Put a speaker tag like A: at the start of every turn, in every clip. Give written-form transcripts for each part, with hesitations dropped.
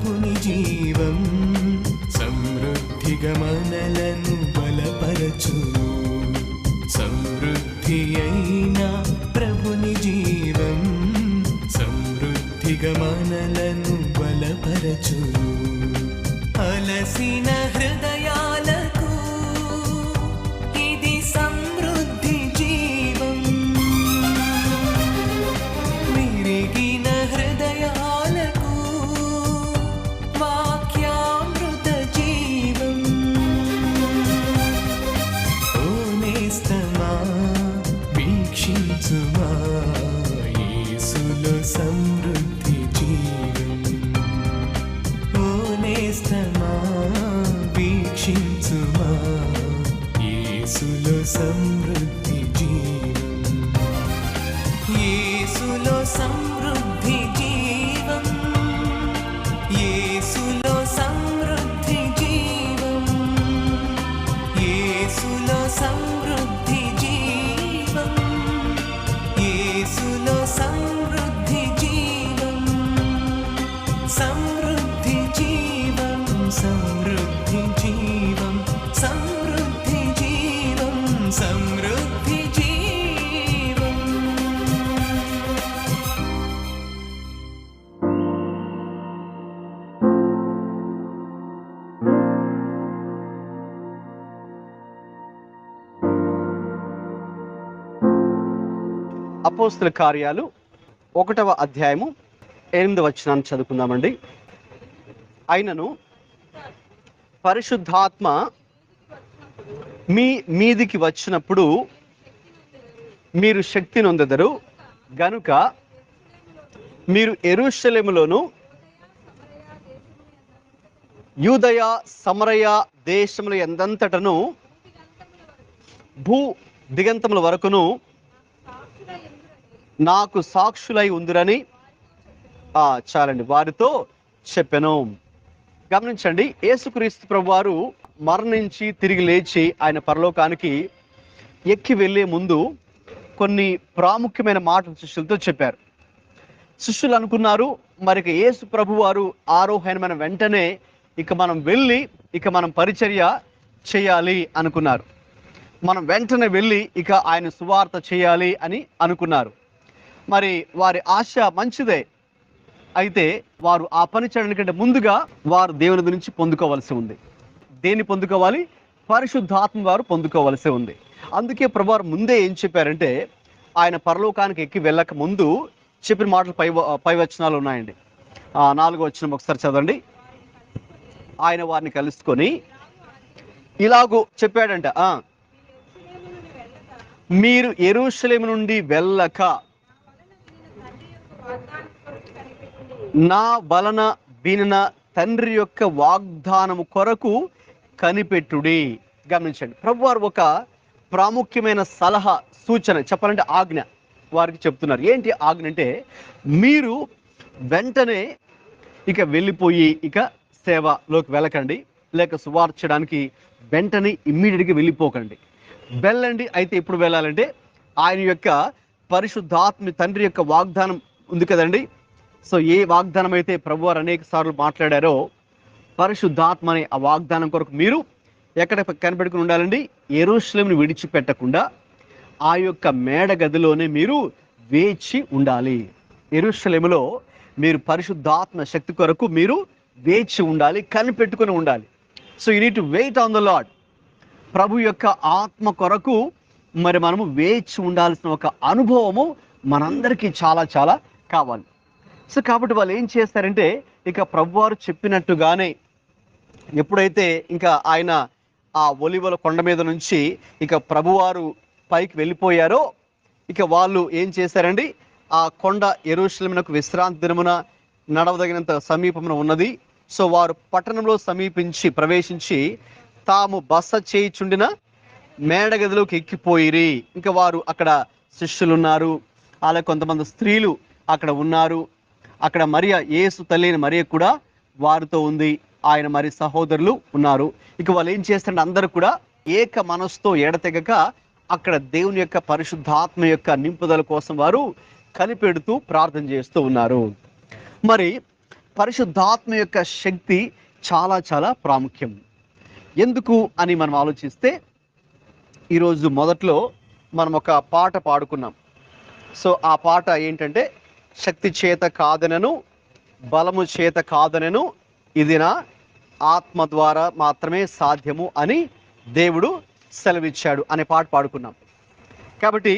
A: ప్రభుని జీవం సమృద్ధిగా మనలను బలపరచును. సమృద్ధి అయిన ప్రభుని జీవం సమృద్ధిగా మనలను బలపరచును. అలసిన హృదయాలకు ఇది సమృద్ధి జీవం. విరిగిన హృదయాలకు వాక్యామృత జీవం. ఓ నేస్తమా వీక్షించుమా యేసులో సమృద్ధి జీవం. ఓ నేస్తమా వీక్షించుమా యేసులో సమృద్ధి జీవం. యేసులో సమృద్ధి జీవం. యేసులో సమృద్ధి జీవం. యేసులో సమృద్ధి జీవం. యేసులో సమృద్ధి జీవం. సమృద్ధి జీవం. సమృద్ధి జీవం. సమృద్ధి జీవం. సమృద్ధి జీవం.
B: అపోస్తల కార్యాలు 1వ అధ్యాయము 8వ వచనాన్ని చదువుకుందామండి. అయినను పరిశుద్ధాత్మ మీ మీదికి వచ్చినప్పుడు మీరు శక్తి నొందెదరు గనుక మీరు యెరూషలేములోను యూదయ సమరయ దేశముల యందంతటను భూ దిగంతముల వరకును నాకు సాక్షులై ఉందిరని చాలండి వారితో చెప్పెను. గమనించండి, యేసుక్రీస్తు ప్రభువారు మరణించి తిరిగి లేచి ఆయన పరలోకానికి ఎక్కి వెళ్ళే ముందు కొన్ని ప్రాముఖ్యమైన మాటలు శిష్యులతో చెప్పారు. శిష్యులు అనుకున్నారు మరి యేసు ప్రభువారు ఆరోహణమైన వెంటనే ఇక మనం వెళ్ళి ఇక మనం పరిచర్య చేయాలి అనుకున్నారు. మనం వెంటనే వెళ్ళి ఇక ఆయన సువార్త చేయాలి అని అనుకున్నారు. మరి వారి ఆశ మంచిదే. అయితే వారు ఆ పని చేయడానికంటే ముందుగా వారు దేవుని గురించి పొందుకోవలసి ఉంది. దేన్ని పొందుకోవాలి? పరిశుద్ధాత్మ వారు పొందుకోవలసి ఉంది. అందుకే ప్రభువారు ముందే ఏం చెప్పారంటే ఆయన పరలోకానికి ఎక్కి వెళ్ళక ముందు చెప్పిన మాటలు పై వచనాలు ఉన్నాయండి. 4వ వచనం ఒకసారి చదవండి. ఆయన వారిని కలుసుకొని ఇలాగూ చెప్పాడంట, మీరు యెరూషలేము నుండి వెళ్ళక నా వలన వినిన తండ్రి యొక్క వాగ్దానము కొరకు కనిపెట్టుడి. గమనించండి, ప్రభువారు ఒక ప్రాముఖ్యమైన సలహా సూచన చెప్పాలంటే ఆజ్ఞ వారికి చెప్తున్నారు. ఏంటి ఆజ్ఞ అంటే మీరు వెంటనే ఇక వెళ్ళిపోయి ఇక సేవలోకి వెళ్ళకండి, లేక సువార్త చేయడానికి వెంటనే ఇమ్మీడియట్గా వెళ్ళిపోకండి. వెళ్ళండి. అయితే ఎప్పుడు వెళ్ళాలంటే ఆయన యొక్క పరిశుద్ధాత్మ తండ్రి యొక్క వాగ్దానం ఉంది కదండి. సో ఏ వాగ్దానం అయితే ప్రభువారు అనేక సార్లు మాట్లాడారో పరిశుద్ధాత్మ అనే ఆ వాగ్దానం కొరకు మీరు ఎక్కడ కనిపెట్టుకుని ఉండాలండి? యెరూషలేమును విడిచిపెట్టకుండా ఆ యొక్క మేడ గదిలోనే మీరు వేచి ఉండాలి. యెరూషలేములో మీరు పరిశుద్ధాత్మ శక్తి కొరకు మీరు వేచి ఉండాలి, కనిపెట్టుకుని ఉండాలి. So you need to wait on the lord. ప్రభు యొక్క ఆత్మ కొరకు మరి మనము వేచి ఉండాల్సిన ఒక అనుభవము మనందరికీ చాలా చాలా కావాలి. సో కాబట్టి వాళ్ళు ఏం చేస్తారంటే ఇక ప్రభువారు చెప్పినట్టుగానే ఎప్పుడైతే ఇంకా ఆయన ఆ ఒలివల కొండ మీద నుంచి ఇక ప్రభువారు పైకి వెళ్ళిపోయారో ఇక వాళ్ళు ఏం చేశారండి? ఆ కొండ యెరూషలేమునకు విశ్రాంతి దినమున నడవదగినంత సమీపమున ఉన్నది. సో వారు పట్టణంలో ప్రవేశించి తాము బస చేయుచుండిన మేడగదిలోకి ఎక్కిపోయిరి. ఇంకా వారు అక్కడ శిష్యులు ఉన్నారు, అలాగే కొంతమంది స్త్రీలు అక్కడ ఉన్నారు. అక్కడ మరియ, యేసు తల్లి అయిన మరియ కూడా వారితో ఉంది. ఆయన మరి సహోదరులు ఉన్నారు. ఇక వాళ్ళు ఏం చేస్తారంటే అందరూ కూడా ఏక మనసుతో ఎడతెగక అక్కడ దేవుని యొక్క పరిశుద్ధాత్మ యొక్క నింపుదల కోసం వారు కనిపెడుతూ ప్రార్థన చేస్తూ ఉన్నారు. మరి పరిశుద్ధాత్మ యొక్క శక్తి చాలా చాలా ప్రాముఖ్యం. ఎందుకు అని మనం ఆలోచిస్తే, ఈరోజు మొదట్లో మనం ఒక పాట పాడుకున్నాం. సో ఆ పాట ఏంటంటే, శక్తి చేత కాదనను, బలము చేత కాదనను, ఇది నా ఆత్మ ద్వారా మాత్రమే సాధ్యము అని దేవుడు సెలవిచ్చాడు అనే పాట పాడుకున్నాం. కాబట్టి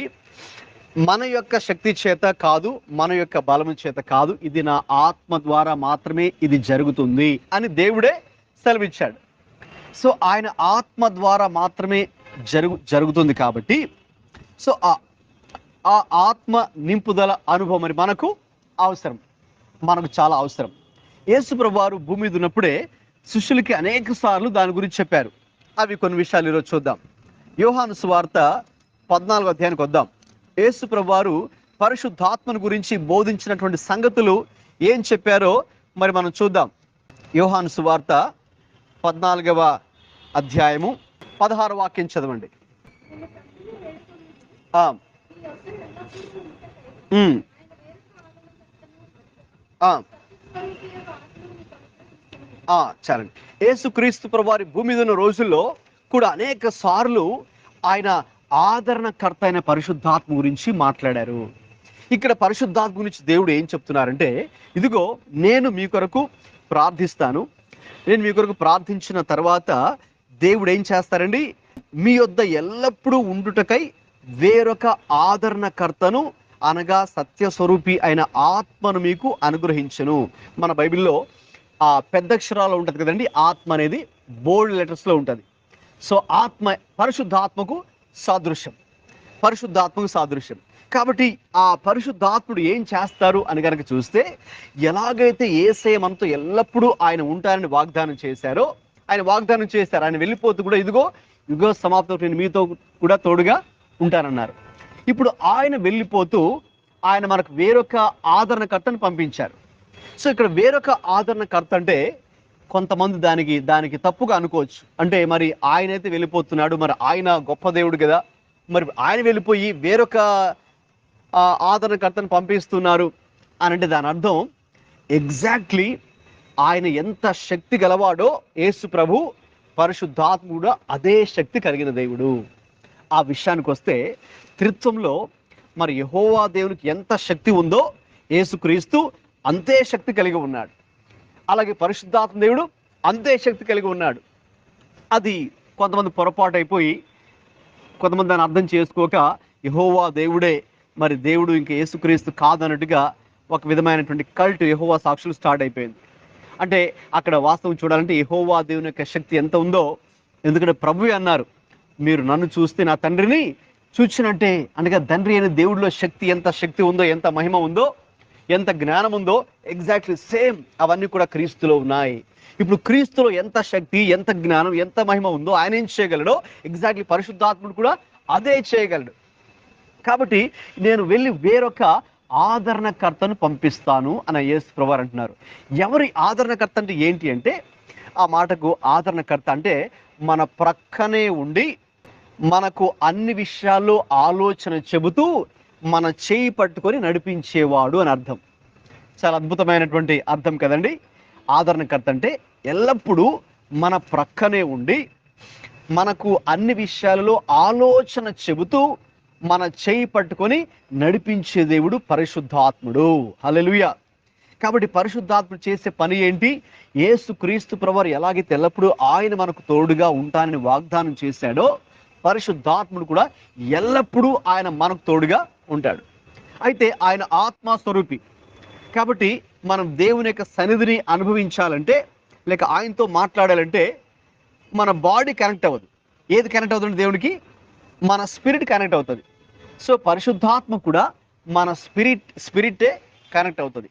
B: మన యొక్క శక్తి చేత కాదు, మన యొక్క బలము చేత కాదు, ఇది నా ఆత్మ ద్వారా మాత్రమే ఇది జరుగుతుంది అని దేవుడే సెలవిచ్చాడు. సో ఆయన ఆత్మ ద్వారా మాత్రమే జరుగుతుంది కాబట్టి, సో ఆ ఆత్మ నింపుదల అనుభవం మరి మనకు అవసరం, మనకు చాలా అవసరం. యేసు ప్రభువారు భూమి మీద ఉన్నప్పుడే శిష్యులకి అనేక సార్లు దాని గురించి చెప్పారు. అవి కొన్ని విషయాలు ఈరోజు చూద్దాం. యోహాను సువార్త 14వ అధ్యాయానికి వద్దాం. యేసు ప్రభువారు పరిశుద్ధాత్మను గురించి బోధించినటువంటి సంగతులు ఏం చెప్పారో మరి మనం చూద్దాం. యోహాను సువార్త 14వ అధ్యాయము 16వ వాక్యం చదవండి. చాలండి. యేసుక్రీస్తు ప్రభువారి భూమి మీద ఉన్న రోజుల్లో కూడా అనేక సార్లు ఆయన ఆదరణకర్త అయిన పరిశుద్ధాత్మ గురించి మాట్లాడారు. ఇక్కడ పరిశుద్ధాత్మ గురించి దేవుడు ఏం చెప్తున్నారంటే, ఇదిగో నేను మీ కొరకు ప్రార్థిస్తాను, నేను మీ కొరకు ప్రార్థించిన తర్వాత దేవుడు ఏం చేస్తారండి, మీ యొద్ద ఎల్లప్పుడూ ఉండుటకై వేరొక ఆదరణకర్తను అనగా సత్యస్వరూపి అయిన ఆత్మను మీకు అనుగ్రహించను. మన బైబిల్లో ఆ పెద్ద అక్షరాలు ఉంటుంది కదండి, ఆత్మ అనేది బోల్డ్ లెటర్స్లో ఉంటుంది. సో ఆత్మ పరిశుద్ధాత్మకు సాదృశ్యం, పరిశుద్ధాత్మకు సాదృశ్యం. కాబట్టి ఆ పరిశుద్ధాత్ముడు ఏం చేస్తారు అని కనుక చూస్తే, ఎలాగైతే యేసయ్య మనతో ఎల్లప్పుడూ ఆయన ఉంటారని వాగ్దానం చేశారో, ఆయన వాగ్దానం చేశారు. ఆయన వెళ్ళిపోతూ కూడా ఇదిగో యుగ సమాప్తం నేను మీతో కూడా తోడుగా ఉంటానన్నారు. ఇప్పుడు ఆయన వెళ్ళిపోతూ ఆయన మనకు వేరొక ఆదరణకర్తను పంపించారు. సో ఇక్కడ వేరొక ఆదరణకర్త అంటే కొంతమంది దానికి తప్పుగా అనుకోవచ్చు. అంటే మరి ఆయనైతే వెళ్ళిపోతున్నాడు, మరి ఆయన గొప్ప దేవుడు కదా, మరి ఆయన వెళ్ళిపోయి వేరొక ఆదరణకర్తను పంపిస్తున్నారు అని అంటే దాని అర్థం ఎగ్జాక్ట్లీ ఆయన ఎంత శక్తి గలవాడో యేసు ప్రభు పరిశుద్ధాత్ముడు అదే శక్తి కలిగిన దేవుడు. ఆ విషయానికి వస్తే త్రిత్వంలో మరి యెహోవా దేవునికి ఎంత శక్తి ఉందో యేసుక్రీస్తు అంతే శక్తి కలిగి ఉన్నాడు. అలాగే పరిశుద్ధాత్మ దేవుడు అంతే శక్తి కలిగి ఉన్నాడు. అది కొంతమంది పొరపాటు అయిపోయి కొంతమంది దాన్ని అర్థం చేసుకోక యెహోవా దేవుడే మరి దేవుడు ఇంకా యేసుక్రీస్తు కాదన్నట్టుగా ఒక విధమైనటువంటి కల్ట్ యెహోవా సాక్షులు స్టార్ట్ అయిపోయింది. అంటే అక్కడ వాస్తవం చూడాలంటే యెహోవా దేవుని యొక్క శక్తి ఎంత ఉందో, ఎందుకంటే ప్రభువే అన్నారు, మీరు నన్ను చూస్తే నా తండ్రిని చూచినట్టే. అనగా తండ్రి అనే దేవుడిలో శక్తి ఎంత శక్తి ఉందో, ఎంత మహిమ ఉందో, ఎంత జ్ఞానం ఉందో, ఎగ్జాక్ట్లీ సేమ్ అవన్నీ కూడా క్రీస్తులో ఉన్నాయి. ఇప్పుడు క్రీస్తులో ఎంత శక్తి, ఎంత జ్ఞానం, ఎంత మహిమ ఉందో ఆయన ఏం చేయగలడో ఎగ్జాక్ట్లీ పరిశుద్ధాత్ముడు కూడా అదే చేయగలడు. కాబట్టి నేను వెళ్ళి వేరొక ఆదరణకర్తను పంపిస్తాను అని యేసు ప్రభువు అంటున్నారు. ఎవరి ఆదరణకర్త అంటే ఏంటి అంటే, ఆ మాటకు ఆదరణకర్త అంటే మన ప్రక్కనే ఉండి మనకు అన్ని విషయాల్లో ఆలోచన చెబుతూ మన చేయి పట్టుకొని నడిపించేవాడు అని అర్థం. చాలా అద్భుతమైనటువంటి అర్థం కదండి. ఆదరణకర్త అంటే ఎల్లప్పుడూ మన ప్రక్కనే ఉండి మనకు అన్ని విషయాలలో ఆలోచన చెబుతూ మన చేయి పట్టుకొని నడిపించే దేవుడు పరిశుద్ధాత్ముడు. హల్లెలూయా. కాబట్టి పరిశుద్ధాత్ముడు చేసే పని ఏంటి? యేసుక్రీస్తు ప్రభువు ఎలాగైతే ఎల్లప్పుడూ ఆయన మనకు తోడుగా ఉంటానని వాగ్దానం చేశాడో, పరిశుద్ధాత్ముడు కూడా ఎల్లప్పుడూ ఆయన మనకు తోడుగా ఉంటాడు. అయితే ఆయన ఆత్మస్వరూపి కాబట్టి మనం దేవుని యొక్క సన్నిధిని అనుభవించాలంటే, లేక ఆయనతో మాట్లాడాలంటే మన బాడీ కనెక్ట్ అవ్వదు. ఏది కనెక్ట్ అవుతుంది దేవునికి? మన స్పిరిట్ కనెక్ట్ అవుతుంది. సో పరిశుద్ధాత్మ కూడా మన స్పిరిటే కనెక్ట్ అవుతుంది.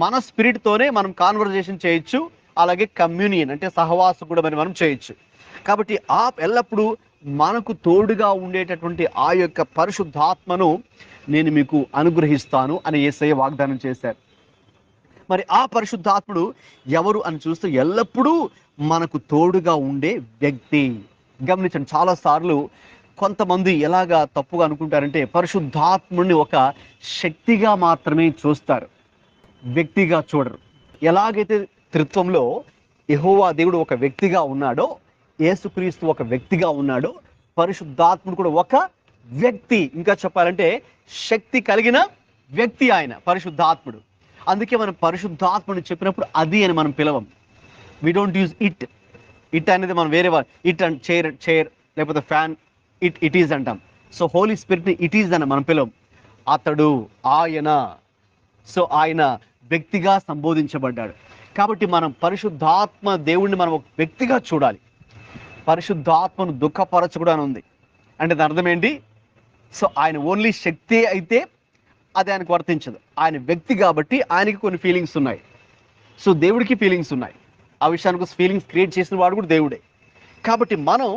B: మన స్పిరిట్తోనే మనం కాన్వర్జేషన్ చేయొచ్చు, అలాగే కమ్యూనియన్ అంటే సహవాసం కూడా మనం చేయొచ్చు. కాబట్టి ఎల్లప్పుడూ మనకు తోడుగా ఉండేటటువంటి ఆ యొక్క పరిశుద్ధాత్మను నేను మీకు అనుగ్రహిస్తాను అని యేసయ్య వాగ్దానం చేశారు. మరి ఆ పరిశుద్ధాత్ముడు ఎవరు అని చూస్తే ఎల్లప్పుడూ మనకు తోడుగా ఉండే వ్యక్తి. గమనించండి, చాలాసార్లు కొంతమంది ఎలాగా తప్పుగా అనుకుంటారంటే పరిశుద్ధాత్ముడిని ఒక శక్తిగా మాత్రమే చూస్తారు, వ్యక్తిగా చూడరు. ఎలాగైతే త్రిత్వంలో యెహోవా దేవుడు ఒక వ్యక్తిగా ఉన్నాడో, యేసుక్రీస్తు ఒక వ్యక్తిగా ఉన్నాడో, పరిశుద్ధాత్ముడు కూడా ఒక వ్యక్తి, ఇంకా చెప్పాలంటే శక్తి కలిగిన వ్యక్తి ఆయన పరిశుద్ధాత్ముడు. అందుకే మనం పరిశుద్ధాత్ముని చెప్పినప్పుడు అది అని మనం పిలవం. We don't use it. It అనేది మనం వేరే ఇట్ అండ్ చైర్ లేకపోతే ఫ్యాన్, ఇట్ ఈజ్ అంటాం. సో హోలీ స్పిరిట్ని ఇట్ ఈజ్ అని మనం పిలవం. అతడు, ఆయన, సో ఆయన వ్యక్తిగా సంబోధించబడ్డాడు. కాబట్టి మనం పరిశుద్ధాత్మ దేవుణ్ణి మనం ఒక వ్యక్తిగా చూడాలి. పరిశుద్ధాత్మను దుఃఖపరచకూడని ఉంది అంటే దాని అర్థం ఏంటి? సో ఆయన ఓన్లీ శక్తి అయితే అది ఆయనకు వర్తించదు. ఆయన వ్యక్తి కాబట్టి ఆయనకి కొన్ని ఫీలింగ్స్ ఉన్నాయి. సో దేవుడికి ఫీలింగ్స్ ఉన్నాయి. ఆ విషయానికి ఫీలింగ్స్ క్రియేట్ చేసిన వాడు కూడా దేవుడే. కాబట్టి మనం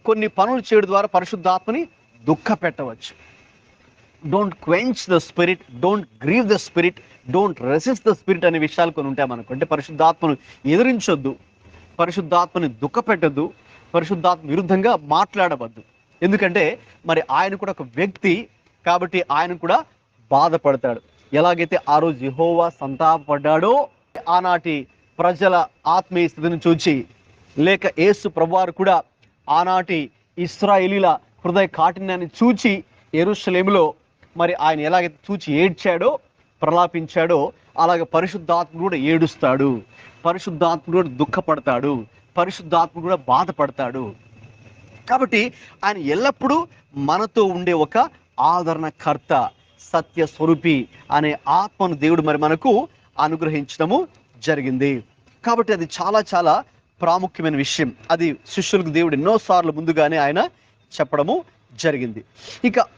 B: కొన్ని పనులు చేయడం ద్వారా పరిశుద్ధాత్మని దుఃఖ పెట్టవచ్చు. Don't quench the spirit, don't grieve the spirit, don't resist the spirit అనే విషయాలు కొన్ని ఉంటాయి మనకు. అంటే పరిశుద్ధాత్మను ఎదిరించొద్దు, పరిశుద్ధాత్మని దుఃఖ పెట్టద్దు, పరిశుద్ధాత్మ విరుద్ధంగా మాట్లాడవద్దు. ఎందుకంటే మరి ఆయన కూడా ఒక వ్యక్తి కాబట్టి ఆయన కూడా బాధపడతాడు. ఎలాగైతే ఆ రోజు యెహోవా సంతాపడ్డాడో, ఆనాటి ప్రజల ఆత్మీయ స్థితిని చూచి, లేక యేసు ప్రభువారు కూడా ఆనాటి ఇశ్రాయేలీల హృదయ కాఠిన్యాన్ని చూచి యెరూషలేములో మరి ఆయన ఎలాగైతే చూచి ఏడ్చాడో, ప్రలాపించాడో, అలాగే పరిశుద్ధాత్ముడు కూడా ఏడుస్తాడు, పరిశుద్ధాత్ముడు కూడా దుఃఖపడతాడు, పరిశుద్ధాత్ముడు కూడా బాధపడతాడు. కాబట్టి ఆయన ఎల్లప్పుడూ మనతో ఉండే ఒక ఆదరణకర్త, సత్య స్వరూపి అనే ఆత్మను దేవుడు మరి మనకు అనుగ్రహించడము జరిగింది. కాబట్టి అది చాలా చాలా ప్రాముఖ్యమైన విషయం. అది శిష్యులకు దేవుడు ఎన్నోసార్లు ముందుగానే ఆయన చెప్పడము జరిగింది.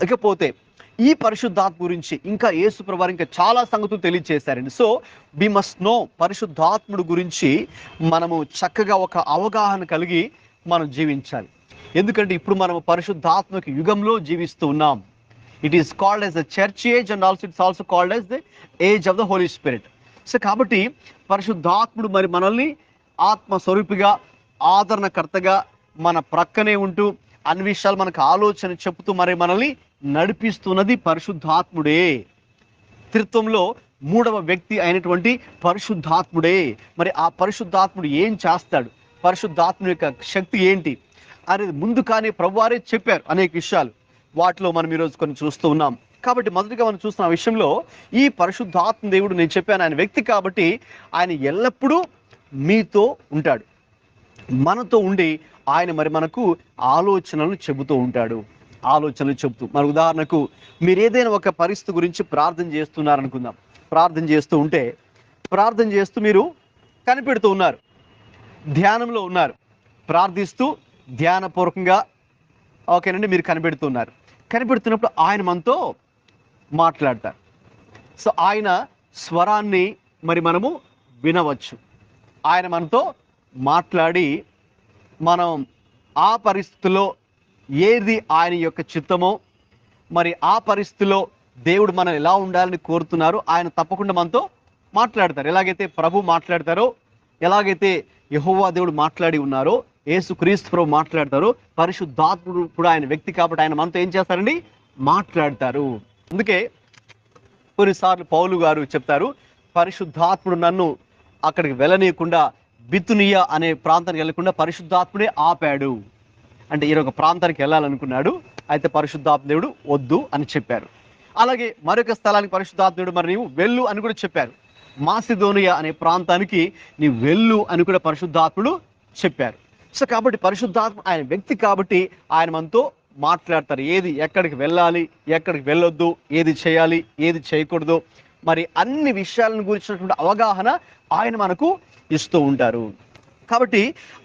B: ఇకపోతే ఈ పరిశుద్ధాత్మ గురించి ఇంకా యేసు ప్రభువారు ఇంకా చాలా సంగతులు తెలియజేశారండి. సో వి మస్ట్ నో, పరిశుద్ధాత్ముడు గురించి మనము చక్కగా ఒక అవగాహన కలిగి మనం జీవించాలి. ఎందుకంటే ఇప్పుడు మనం పరిశుద్ధాత్మక యుగంలో జీవిస్తూ ఉన్నాం. It is called as the church age and also it's also called as the age of the Holy Spirit. So కాబట్టి పరిశుద్ధాత్ముడు మరి మనల్ని ఆత్మస్వరూపిగా, ఆదరణకర్తగా మన ప్రక్కనే ఉంటూ అన్ని విషయాలు మనకు ఆలోచన చెప్తూ మరి మనల్ని నడిపిస్తున్నది పరిశుద్ధాత్ముడే. త్రిత్వంలో మూడవ వ్యక్తి అయినటువంటి పరిశుద్ధాత్ముడే. మరి ఆ పరిశుద్ధాత్ముడు ఏం చేస్తాడు, పరిశుద్ధాత్ముడి యొక్క శక్తి ఏంటి అనేది ముందుగానే ప్రభువారే చెప్పారు అనేక విషయాలు. వాటిలో మనం ఈరోజు కొన్ని చూస్తూ ఉన్నాం. కాబట్టి మొదటిగా మనం చూస్తున్న విషయంలో ఈ పరిశుద్ధాత్మ దేవుడు, నేను చెప్పాను ఆయన వ్యక్తి కాబట్టి ఆయన ఎల్లప్పుడూ మీతో ఉంటాడు, మనతో ఉండి ఆయన మరి మనకు ఆలోచనలు చెబుతూ ఉంటాడు. ఆలోచనలు చెబుతూ మరి ఉదాహరణకు మీరు ఏదైనా ఒక పరిస్థితి గురించి ప్రార్థన చేస్తున్నారనుకుందాం. ప్రార్థన చేస్తూ ఉంటే, ప్రార్థన చేస్తూ మీరు కనిపెడుతూ ఉన్నారు, ధ్యానంలో ఉన్నారు, ప్రార్థిస్తూ ధ్యానపూర్వకంగా ఓకేనండి మీరు కనిపెడుతున్నారు. కనిపెడుతున్నప్పుడు ఆయన మనతో మాట్లాడతారు. సో ఆయన స్వరాన్ని మరి మనము వినవచ్చు. ఆయన మనతో మాట్లాడి మనం ఆ పరిస్థితిలో ఏది ఆయన యొక్క చిత్తమో, మరి ఆ పరిస్థితిలో దేవుడు మనం ఎలా ఉండాలని కోరుతున్నారు ఆయన తప్పకుండా మనతో మాట్లాడతారు. ఎలాగైతే ప్రభు మాట్లాడతారో, ఎలాగైతే యెహోవా దేవుడు మాట్లాడి ఉన్నారో, యేసుక్రీస్తు ప్రభు మాట్లాడతారో, పరిశుద్ధాత్ముడు కూడా ఆయన వ్యక్తి కాబట్టి ఆయన మనతో ఏం చేస్తారండి, మాట్లాడతారు. అందుకే కొన్నిసార్లు పౌలు గారు చెప్తారు, పరిశుద్ధాత్ముడు నన్ను అక్కడికి వెళ్ళనీయకుండా బితునియా అనే ప్రాంతానికి వెళ్ళకుండా పరిశుద్ధాత్ముడే ఆపాడు. అంటే ఈయన ఒక ప్రాంతానికి వెళ్ళాలనుకున్నాడు, అయితే పరిశుద్ధాత్మ దేవుడు వద్దు అని చెప్పారు. అలాగే మరొక స్థలానికి పరిశుద్ధాత్ముడు మరి నీవు వెళ్ళు అని కూడా చెప్పారు. మాసిదోనియా అనే ప్రాంతానికి నీవు వెళ్ళు అని కూడా పరిశుద్ధాత్ముడు చెప్పారు. సో కాబట్టి పరిశుద్ధాత్మ ఆయన వ్యక్తి కాబట్టి ఆయన మనతో మాట్లాడతారు. ఏది ఎక్కడికి వెళ్ళాలి, ఎక్కడికి వెళ్ళొద్దు, ఏది చేయాలి, ఏది చేయకూడదు, మరి అన్ని విషయాలను గురించినటువంటి అవగాహన ఆయన మనకు ఇస్తూ ఉంటారు. కాబట్టి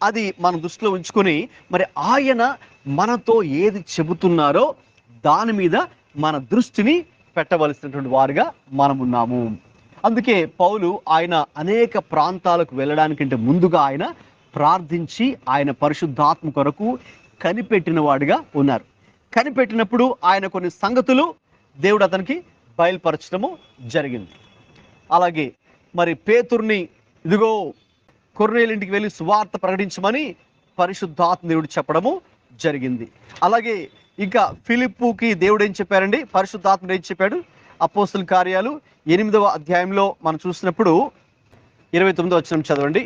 B: అది మన దృష్టిలో ఉంచుకొని మరి ఆయన మనతో ఏది చెబుతున్నారో దాని మీద మన దృష్టిని పెట్టవలసినటువంటి వారుగా మనం ఉన్నాము. అందుకే పౌలు ఆయన అనేక ప్రాంతాలకు వెళ్ళడానికంటే ముందుగా ఆయన ప్రార్థించి ఆయన పరిశుద్ధాత్మ కొరకు కనిపెట్టిన వాడిగా ఉన్నారు. కనిపెట్టినప్పుడు ఆయన కొన్ని సంగతులు దేవుడు అతనికి బయలుపరచడము జరిగింది. అలాగే మరి పేతుర్ని ఇదిగో కొర్నేలింటికి వెళ్ళి సువార్త ప్రకటించమని పరిశుద్ధాత్మ దేవుడు చెప్పడము జరిగింది. అలాగే ఇంకా ఫిలిప్పుకి దేవుడు ఏం చెప్పారండి, పరిశుద్ధాత్ముడు ఏం చెప్పాడు, అపోస్తుల కార్యాలు 8వ అధ్యాయంలో మనం చూసినప్పుడు 29వ వచనం చదవండి.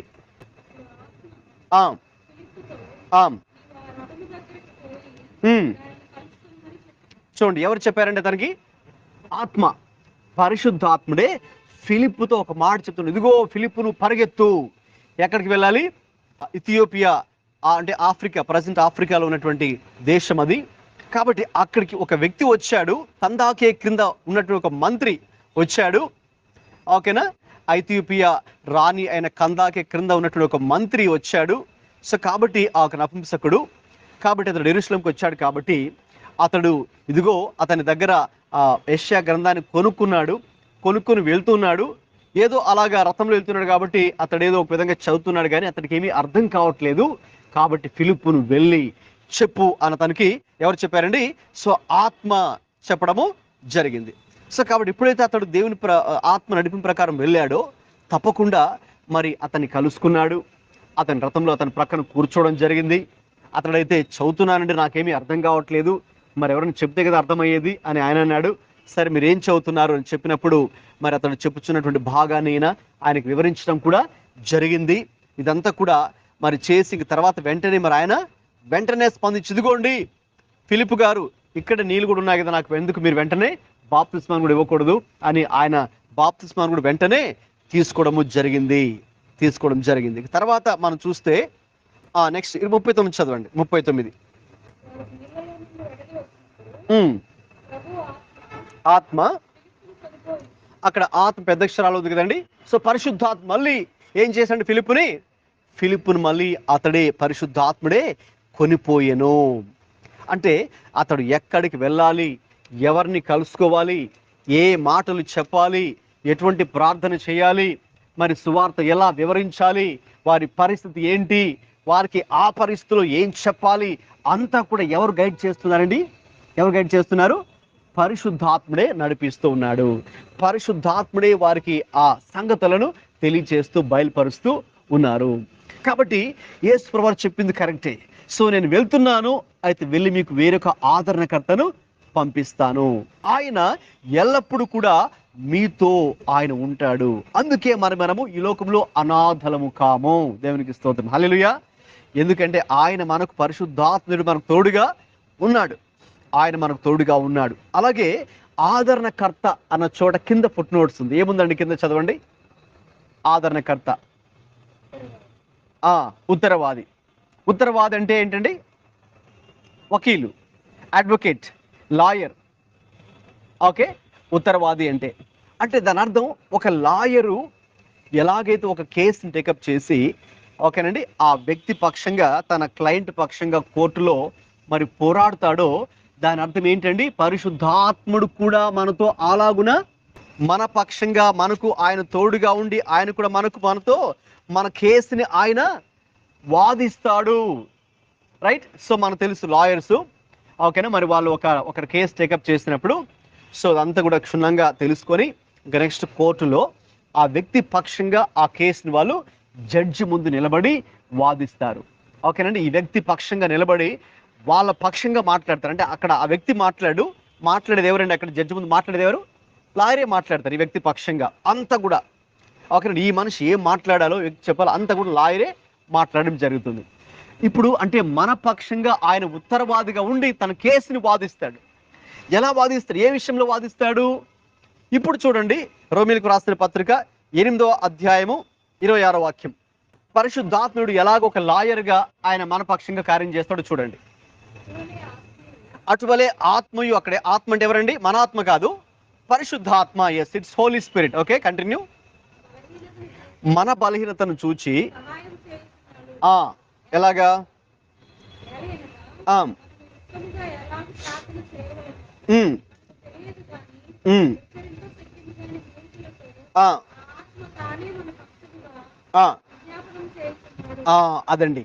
B: ఆ, ఆ, ఉమ్. చూడండి ఎవరు చెప్పారంటే తనకి ఆత్మ, పరిశుద్ధాత్ముడే ఫిలిప్పుతో ఒక మాట చెప్తున్నాడు. ఇదిగో ఫిలిప్పు, నువ్వు పరిగెత్తు. ఎక్కడికి వెళ్ళాలి? ఇథియోపియా, అంటే ఆఫ్రికా, ప్రజెంట్ ఆఫ్రికాలో ఉన్నటువంటి దేశం అది. కాబట్టి అక్కడికి ఒక వ్యక్తి వచ్చాడు, కందాకే క్రింద ఉన్నటువంటి ఒక మంత్రి వచ్చాడు. ఓకేనా? ఐథియోపియా రాణి అయిన కందాకే క్రింద ఉన్నటువంటి ఒక మంత్రి వచ్చాడు. సో కాబట్టి ఆ ఒక నపుంసకుడు, కాబట్టి అతడు యెరూషలేంకి వచ్చాడు. కాబట్టి అతడు ఇదిగో అతని దగ్గర యెషయా గ్రంథాన్ని కొనుక్కొని వెళ్తున్నాడు. ఏదో అలాగా రథంలో వెళ్తున్నాడు కాబట్టి అతడు ఏదో ఒక విధంగా చదువుతున్నాడు, కానీ అతనికి ఏమీ అర్థం కావట్లేదు. కాబట్టి ఫిలిప్పును వెళ్ళి చెప్పు అని తనకి ఎవరు చెప్పారండి? సో ఆత్మ చెప్పడము జరిగింది. సో కాబట్టి ఎప్పుడైతే అతడు దేవుని ఆత్మ నడిపిన ప్రకారం వెళ్ళాడో తప్పకుండా మరి అతన్ని కలుసుకున్నాడు. అతని రథంలో అతని ప్రక్కన కూర్చోవడం జరిగింది. అతడైతే చదువుతున్నానంటే నాకేమీ అర్థం కావట్లేదు, మరి ఎవరైనా చెప్తే కదా అర్థమయ్యేది అని ఆయన అన్నాడు. సరే మీరు ఏం చదువుతున్నారు అని చెప్పినప్పుడు మరి అతడు చెప్పుచున్నటువంటి భాగాన్ని ఆయనకు వివరించడం కూడా జరిగింది. ఇదంతా కూడా మరి చేసి తర్వాత వెంటనే స్పందించి, ఇదిగోండి ఫిలిప్ గారు, ఇక్కడ నీళ్ళు కూడా ఉన్నాయి కదా, నాకు ఎందుకు మీరు వెంటనే బాప్తిస్మాన్ని కూడా ఇవ్వకూడదు అని ఆయన బాప్తిస్మాన్ని కూడా వెంటనే తీసుకోవడం జరిగింది. తర్వాత మనం చూస్తే నెక్స్ట్ 39 చదవండి. 39 ఆత్మ, అక్కడ ఆత్మ పెద్ద అక్షరాలు ఉంది కదండి. సో పరిశుద్ధాత్మ మళ్ళీ ఏం చేశాడు? ఫిలిప్పును మళ్ళీ అతడే, పరిశుద్ధాత్ముడే కొనిపోయెను. అంటే అతడు ఎక్కడికి వెళ్ళాలి, ఎవరిని కలుసుకోవాలి, ఏ మాటలు చెప్పాలి, ఎటువంటి ప్రార్థన చేయాలి, మరి సువార్త ఎలా వివరించాలి, వారి పరిస్థితి ఏంటి, వారికి ఆ పరిస్థితిలో ఏం చెప్పాలి, అంతా కూడా ఎవరు గైడ్ చేస్తున్నారు? పరిశుద్ధాత్ముడే నడిపిస్తూ ఉన్నాడు. పరిశుద్ధాత్ముడే వారికి ఆ సంగతులను తెలియజేస్తూ బయలుపరుస్తూ ఉన్నారు. కాబట్టి యేసు ప్రభువు చెప్పింది కరెక్టే. సో నేను వెళ్తున్నాను, అయితే వెళ్ళి మీకు వేరొక ఆదరణకర్తను పంపిస్తాను. ఆయన ఎల్లప్పుడూ కూడా మీతో ఆయన ఉంటాడు. అందుకే మనము ఈ లోకంలో అనాథలము కాము. దేవునికి స్తోత్రం, హల్లెలూయా. ఎందుకంటే ఆయన మనకు పరిశుద్ధాత్ముడు మనకు తోడుగా ఉన్నాడు. అలాగే ఆదరణకర్త అన్న చోట కింద ఫుట్ నోట్స్ ఉంది. ఏముందండి కింద చదవండి? ఆదరణకర్త, ఉత్తరవాది. ఉత్తరవాది అంటే ఏంటండి? వకీలు, అడ్వకేట్, లాయర్. ఓకే, ఉత్తరవాది అంటే దాని అర్థం ఒక లాయరు ఎలాగైతే ఒక కేసుని టేకప్ చేసి, ఓకేనండి, ఆ వ్యక్తి పక్షంగా తన క్లయింట్ పక్షంగా కోర్టులో మరి పోరాడుతాడో దాని అర్థం ఏంటండి? పరిశుద్ధాత్ముడు కూడా మనతో అలాగున మన పక్షంగా, మనకు ఆయన తోడుగా ఉండి ఆయన కూడా మనతో మన కేసుని ఆయన వాదిస్తాడు. రైట్? సో మనకు తెలుసు లాయర్స్, ఓకేనా, మరి వాళ్ళు ఒక కేసు టేకప్ చేసినప్పుడు సో అదంతా కూడా క్షుణ్ణంగా తెలుసుకొని ఇంకా నెక్స్ట్ కోర్టులో ఆ వ్యక్తి పక్షంగా ఆ కేసుని వాళ్ళు జడ్జి ముందు నిలబడి వాదిస్తారు. ఓకేనండి, ఈ వ్యక్తి పక్షంగా నిలబడి వాళ్ళ పక్షంగా మాట్లాడతారు. అంటే అక్కడ ఆ వ్యక్తి మాట్లాడేది ఎవరండి? అక్కడ జడ్జి ముందు మాట్లాడేది ఎవరు? లాయరే మాట్లాడతారు ఈ వ్యక్తి పక్షంగా. అంతా కూడా ఓకేనండి, ఈ మనిషి ఏం మాట్లాడాలో వ్యక్తి చెప్పాలో అంతా కూడా లాయరే మాట్లాడడం జరుగుతుంది. ఇప్పుడు అంటే మన పక్షంగా ఆయన ఉత్తరవాదిగా ఉండి తన కేసుని వాదిస్తాడు. ఎలా వాదిస్తాడు? ఏ విషయంలో వాదిస్తాడు? ఇప్పుడు చూడండి, రోమీయులకు రాసిన పత్రిక 8వ అధ్యాయము 26వ వాక్యం. పరిశుద్ధాత్ముడు ఎలాగ ఒక లాయర్గా ఆయన మన పక్షంగా కార్యం చేస్తాడో చూడండి. అటువలే ఆత్మయు, అక్కడే ఆత్మ అంటే ఎవరండి? మన ఆత్మ కాదు, పరిశుద్ధాత్మ. Yes, it's Holy Spirit. Okay, continue. మన బలహీనతను చూచి ఎలాగా అదండి.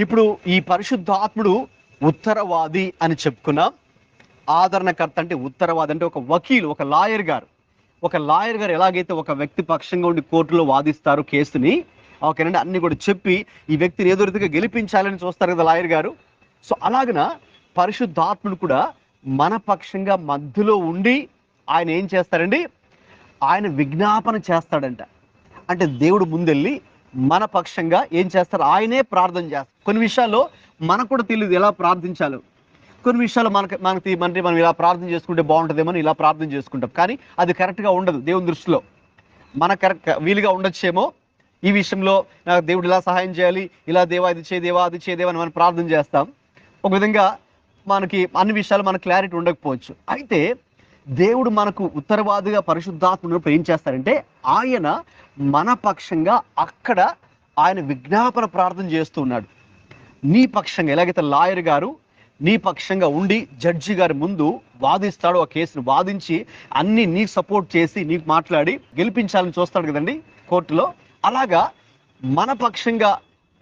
B: ఇప్పుడు ఈ పరిశుద్ధాత్ముడు ఉత్తరవాది అని చెప్పుకున్నాం. ఆదరణకర్త అంటే ఉత్తరవాది అంటే ఒక వకీలు, ఒక లాయర్ గారు ఎలాగైతే ఒక వ్యక్తి పక్షంగా ఉండి కోర్టులో వాదిస్తారు కేసుని, ఓకేనండి, అన్ని కూడా చెప్పి ఈ వ్యక్తిని ఏదో రీతిగా గెలిపించాలని చూస్తారు కదా లాయర్ గారు. సో అలాగన పరిశుద్ధాత్ముడు కూడా మన పక్షంగా మధ్యలో ఉండి ఆయన ఏం చేస్తారండి? ఆయన విజ్ఞాపన చేస్తాడంట. అంటే దేవుడు ముందెళ్ళి మన పక్షంగా ఏం చేస్తారు, ఆయనే ప్రార్థన చేస్తారు. కొన్ని విషయాల్లో మనకు కూడా తెలియదు ఎలా ప్రార్థించాలో. కొన్ని విషయాలు మనకి మనం ఇలా ప్రార్థన చేసుకుంటే బాగుంటుందేమో ఇలా ప్రార్థన చేసుకుంటాం, కానీ అది కరెక్ట్గా ఉండదు దేవుని దృష్టిలో. మన కరెక్ట్ వీలుగా ఉండొచ్చేమో ఈ విషయంలో, నాకు దేవుడు ఇలా సహాయం చేయాలి, ఇలా దేవా ఇది చేయదేవా అది చేయదేవా అని మనం ప్రార్థన చేస్తాం. ఒక విధంగా మనకి అన్ని విషయాలు మనకు క్లారిటీ ఉండకపోవచ్చు. అయితే దేవుడు మనకు ఉత్తరవాదిగా పరిశుద్ధాత్మను ఏం చేస్తారంటే, ఆయన మన పక్షంగా అక్కడ ఆయన విజ్ఞాపన ప్రార్థన చేస్తున్నాడు. నీ పక్షంగా ఎలాగైతే లాయర్ గారు నీ పక్షంగా ఉండి జడ్జి గారి ముందు వాదిస్తాడు, ఆ కేసును వాదించి అన్ని నీకు సపోర్ట్ చేసి నీకు మాట్లాడి గెలిపించాలని చూస్తాడు కదండి కోర్టులో. అలాగా మన పక్షంగా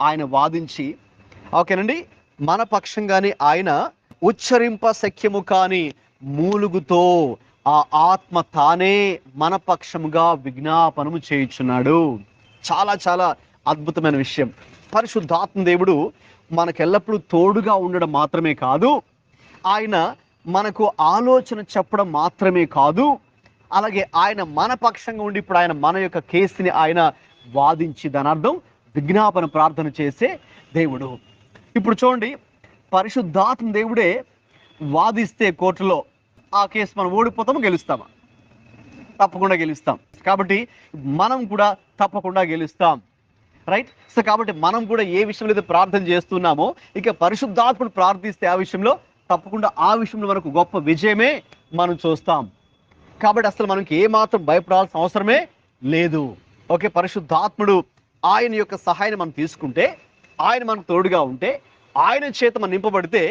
B: ఆయన వాదించి, ఓకేనండి, మన పక్షంగానే ఆయన ఉచ్చరింప శక్యము కాని మూలుగుతో ఆ ఆత్మ తానే మన పక్షముగా విజ్ఞాపనము చేయుచున్నాడు. చాలా చాలా అద్భుతమైన విషయం. పరిశుద్ధాత్మ దేవుడు మనకెల్లప్పుడూ తోడుగా ఉండడం మాత్రమే కాదు, ఆయన మనకు ఆలోచన చెప్పడం మాత్రమే కాదు, అలాగే ఆయన మన పక్షంగా ఉండి ఇప్పుడు ఆయన మన యొక్క కేసుని ఆయన వాదించి, దాని అర్థం విజ్ఞాపన ప్రార్థన చేసే దేవుడు. ఇప్పుడు చూడండి, పరిశుద్ధాత్మ దేవుడే వాదిస్తే కోర్టులో ఆ కేసు మనం ఓడిపోతామా గెలుస్తామా? తప్పకుండా గెలుస్తాం. కాబట్టి మనం కూడా తప్పకుండా గెలుస్తాం, రైట్? సో కాబట్టి మనం కూడా ఏ విషయంలో అయితే ప్రార్థన చేస్తున్నామో, ఇక పరిశుద్ధాత్మను ప్రార్థిస్తే ఆ విషయంలో తప్పకుండా ఆ విషయంలో మనకు గొప్ప విజయమే మనం చూస్తాం. కాబట్టి అసలు మనకి ఏమాత్రం భయపడాల్సిన అవసరమే లేదు. ఓకే, పరిశుద్ధాత్ముడు ఆయన యొక్క సహాయాన్ని మనం తీసుకుంటే, ఆయన మనకు తోడుగా ఉంటే, ఆయన చేత మనం నింపబడితే,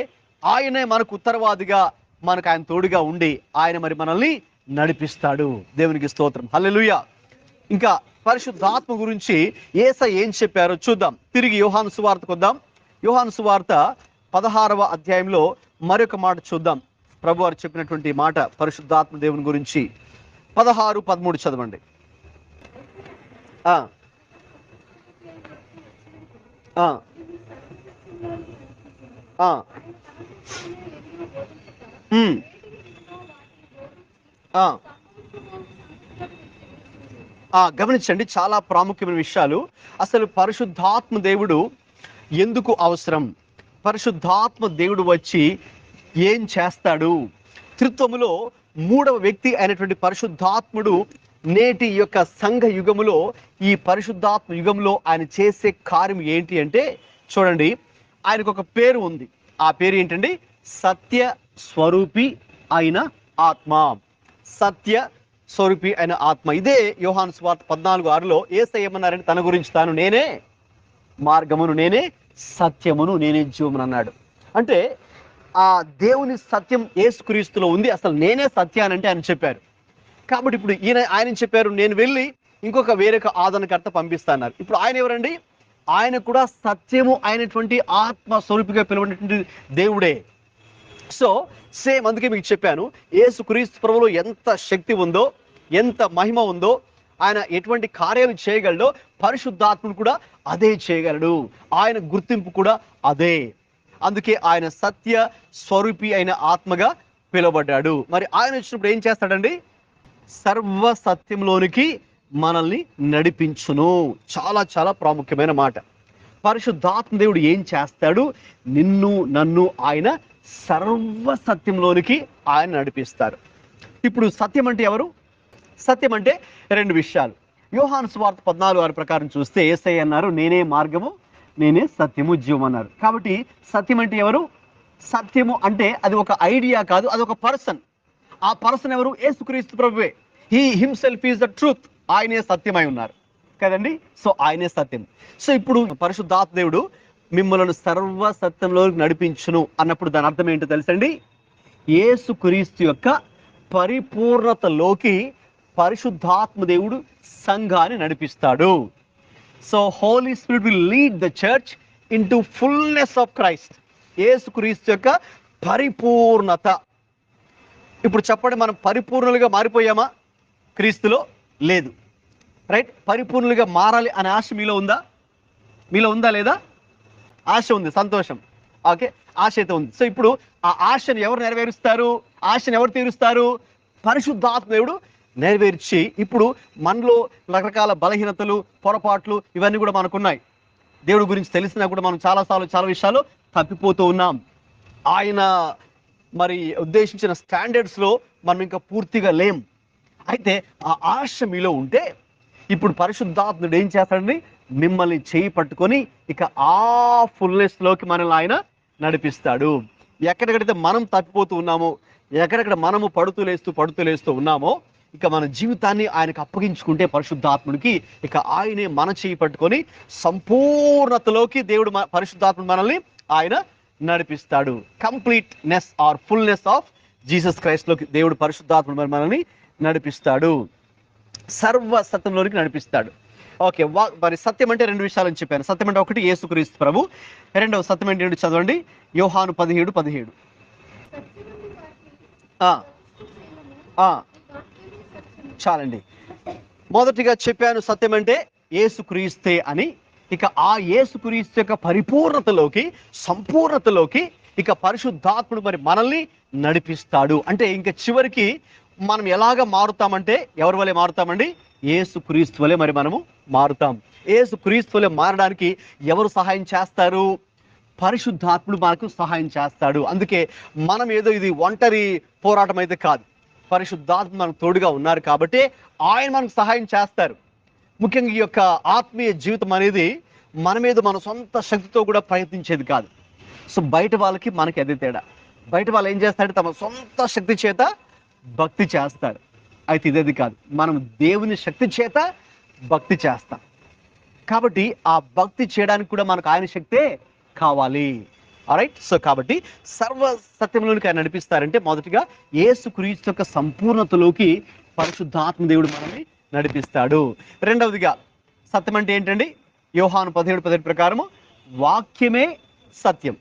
B: ఆయనే మనకు ఉత్తరవాదిగా మనకు ఆయన తోడుగా ఉండి ఆయన మరి మనల్ని నడిపిస్తాడు. దేవునికి స్తోత్రం, హల్లెలూయా. ఇంకా పరిశుద్ధాత్మ గురించి యేసయ్య ఏం చెప్పారో చూద్దాం. తిరిగి యోహాను సువార్తకు వద్దాం. యోహాను సువార్త 16వ అధ్యాయంలో మరొక మాట చూద్దాం. ప్రభు వారు చెప్పినటువంటి మాట పరిశుద్ధాత్మ దేవుని గురించి 16-13 చదవండి. ఆ ఆ ఆ గమనించండి, చాలా ప్రాముఖ్యమైన విషయాలు. అసలు పరిశుద్ధాత్మ దేవుడు ఎందుకు అవసరం, పరిశుద్ధాత్మ దేవుడు వచ్చి ఏం చేస్తాడు, త్రిత్వములో 3వ వ్యక్తి అయినటువంటి పరిశుద్ధాత్ముడు నేటి యొక్క సంఘ యుగములో, ఈ పరిశుద్ధాత్మ యుగంలో ఆయన చేసే కార్యం ఏంటి అంటే, చూడండి, ఆయనకు ఒక పేరు ఉంది. ఆ పేరు ఏంటండి? సత్య స్వరూపి అయిన ఆత్మ. సత్య స్వరూపి అయిన ఆత్మ. ఇదే యోహాను సువార్త 14:6లో యేసయ్య ఏమన్నారంటే, తన గురించి తాను నేనే మార్గమును, నేనే సత్యమును, నేనే జీవమును అన్నాడు. అంటే ఆ దేవుని సత్యం యేసుక్రీస్తులో ఉంది. అసలు నేనే సత్యానంటే ఆయన చెప్పారు. కాబట్టి ఇప్పుడు ఆయన చెప్పారు, నేను వెళ్ళి ఇంకొక వేరొక ఆదరణకర్త పంపిస్తాన్నారు. ఇప్పుడు ఆయన ఎవరండి? ఆయన కూడా సత్యము అయినటువంటి ఆత్మ స్వరూపిగా పిలువబడినటువంటి దేవుడే. సో సేమ్, అందుకే మీకు చెప్పాను, యేసుక్రీస్తు ప్రభువులో ఎంత శక్తి ఉందో, ఎంత మహిమ ఉందో, ఆయన ఎటువంటి కార్యాలు చేయగలడో, పరిశుద్ధాత్మను కూడా అదే చేయగలడు. ఆయన గుర్తింపు కూడా అదే. అందుకే ఆయన సత్య స్వరూపి అయిన ఆత్మగా పిలువబడ్డాడు. మరి ఆయన వచ్చినప్పుడు ఏం చేస్తాడండి? సర్వ సత్యంలోనికి మనల్ని నడిపించును. చాలా చాలా ప్రాముఖ్యమైన మాట. పరిశుద్ధాత్మ దేవుడు ఏం చేస్తాడు? నిన్ను నన్ను ఆయన సర్వ సత్యంలోనికి ఆయన నడిపిస్తారు. ఇప్పుడు సత్యం అంటే ఎవరు? సత్యం అంటే 2 విషయాలు. యోహాను సువార్త 14:6 ప్రకారం చూస్తే యేసయ్య అన్నారు, నేనే మార్గము, నేనే సత్యము, జీవం అన్నారు. కాబట్టి సత్యం అంటే ఎవరు? సత్యము అంటే అది ఒక ఐడియా కాదు, అది ఒక పర్సన్. ఆ పర్సన్ ఎవరు? యేసుక్రీస్తు ప్రభువే. He himself is the truth. ఆయనే సత్యమై ఉన్నారు కదండి. సో ఆయనే సత్యం. సో ఇప్పుడు పరిశుద్ధాత్మ దేవుడు మిమ్మల్ని సర్వ సత్యంలోకి నడిపించును అన్నప్పుడు దాని అర్థం ఏంటో తెలుసండి? యేసుక్రీస్తు యొక్క పరిపూర్ణతలోకి పరిశుద్ధాత్మ దేవుడు సంఘాన్ని నడిపిస్తాడు. So Holy Spirit will lead the church into fullness of Christ. Yesukristu యొక్క పరిపూర్ణత. ఇప్పుడు చెప్పండి, మనం పరిపూర్ణులుగా మారిపోయామా క్రీస్తులో? లేదు, రైట్? పరిపూర్ణులుగా మారాలి అనే ఆశ మీలో ఉందా? మీలో ఉందా లేదా? ఆశ ఉంది, సంతోషం. ఓకే, ఆశ అయితే ఉంది. సో ఇప్పుడు ఆ ఆశను ఎవరు నెరవేరుస్తారు? ఆశను ఎవరు తీరుస్తారు? పరిశుద్ధాత్మ దేవుడు నెరవేర్చి ఇప్పుడు మనలో రకరకాల బలహీనతలు, పొరపాట్లు ఇవన్నీ కూడా మనకున్నాయి. దేవుడి గురించి తెలిసినా కూడా మనం చాలా విషయాలు తప్పిపోతూ ఉన్నాం. ఆయన మరి ఉద్దేశించిన స్టాండర్డ్స్లో మనం ఇంకా పూర్తిగా లేం. అయితే ఆ ఆశ మీలో ఉంటే ఇప్పుడు పరిశుద్ధాత్ముడు ఏం చేస్తాడని మిమ్మల్ని చేయి పట్టుకొని ఇక ఆ ఫుల్నెస్లోకి మనల్ని ఆయన నడిపిస్తాడు. ఎక్కడెక్కడైతే మనం తప్పిపోతూ ఉన్నామో, ఎక్కడెక్కడ మనము పడుతూ లేస్తూ ఉన్నామో, ఇక మన జీవితాన్ని ఆయనకు అప్పగించుకుంటే పరిశుద్ధాత్ముడికి, ఇక ఆయనే మన చేయి పట్టుకొని సంపూర్ణతలోకి దేవుడు పరిశుద్ధాత్ముడు మనల్ని ఆయన నడిపిస్తాడు. Completeness or fulness of Jesus క్రైస్ట్లోకి దేవుడు పరిశుద్ధాత్ముడు మనల్ని నడిపిస్తాడు, సర్వ సత్యంలోనికి నడిపిస్తాడు. ఓకే, మరి సత్యం అంటే 2 విషయాలని చెప్పాను. సత్యం అంటే ఒకటి యేసుక్రీస్తు ప్రభు, రెండవ సత్యం ఏంటి చదవండి, యోహాను 17:17. చాలండి. మొదటిగా చెప్పాను సత్యం అంటే యేసుక్రీస్తే అని. ఇక ఆ యేసుక్రీస్తు యొక్క పరిపూర్ణతలోకి, సంపూర్ణతలోకి ఇక పరిశుద్ధాత్ముడు మరి మనల్ని నడిపిస్తాడు. అంటే ఇంకా చివరికి మనం ఎలాగ మారుతామంటే ఎవరి వలె మారుతామండి? యేసుక్రీస్తు వలె మరి మనము మారుతాం. యేసుక్రీస్తు వలె మారడానికి ఎవరు సహాయం చేస్తారు? పరిశుద్ధాత్ముడు మనకు సహాయం చేస్తాడు. అందుకే మనం ఏదో ఇది ఒంటరి పోరాటం అయితే కాదు, పరిశుద్ధాత్మ మనకు తోడుగా ఉన్నారు కాబట్టి ఆయన మనకు సహాయం చేస్తారు. ముఖ్యంగా ఈ యొక్క ఆత్మీయ జీవితం అనేది మనమేదో మన సొంత శక్తితో కూడా ప్రయత్నించేది కాదు. సో బయట వాళ్ళకి మనకి అదే తేడా. బయట వాళ్ళు ఏం చేస్తారంటే తమ సొంత శక్తి చేత భక్తి చేస్తారు. అయితే ఇదేది కాదు, మనం దేవుని శక్తి చేత భక్తి చేస్తాం. కాబట్టి ఆ భక్తి చేయడానికి కూడా మనకు ఆయన శక్తే కావాలి. ఆల్రైట్. సో కాబట్టి సర్వ సత్యంలోనికి ఆయన నడిపిస్తారంటే మొదటిగా యేసుక్రీస్తు యొక్క సంపూర్ణతలోకి పరిశుద్ధాత్మ దేవుడు మనల్ని నడిపిస్తాడు. రెండవదిగా సత్యం అంటే ఏంటండి? యోహాను 17:17 ప్రకారము వాక్యమే సత్యం.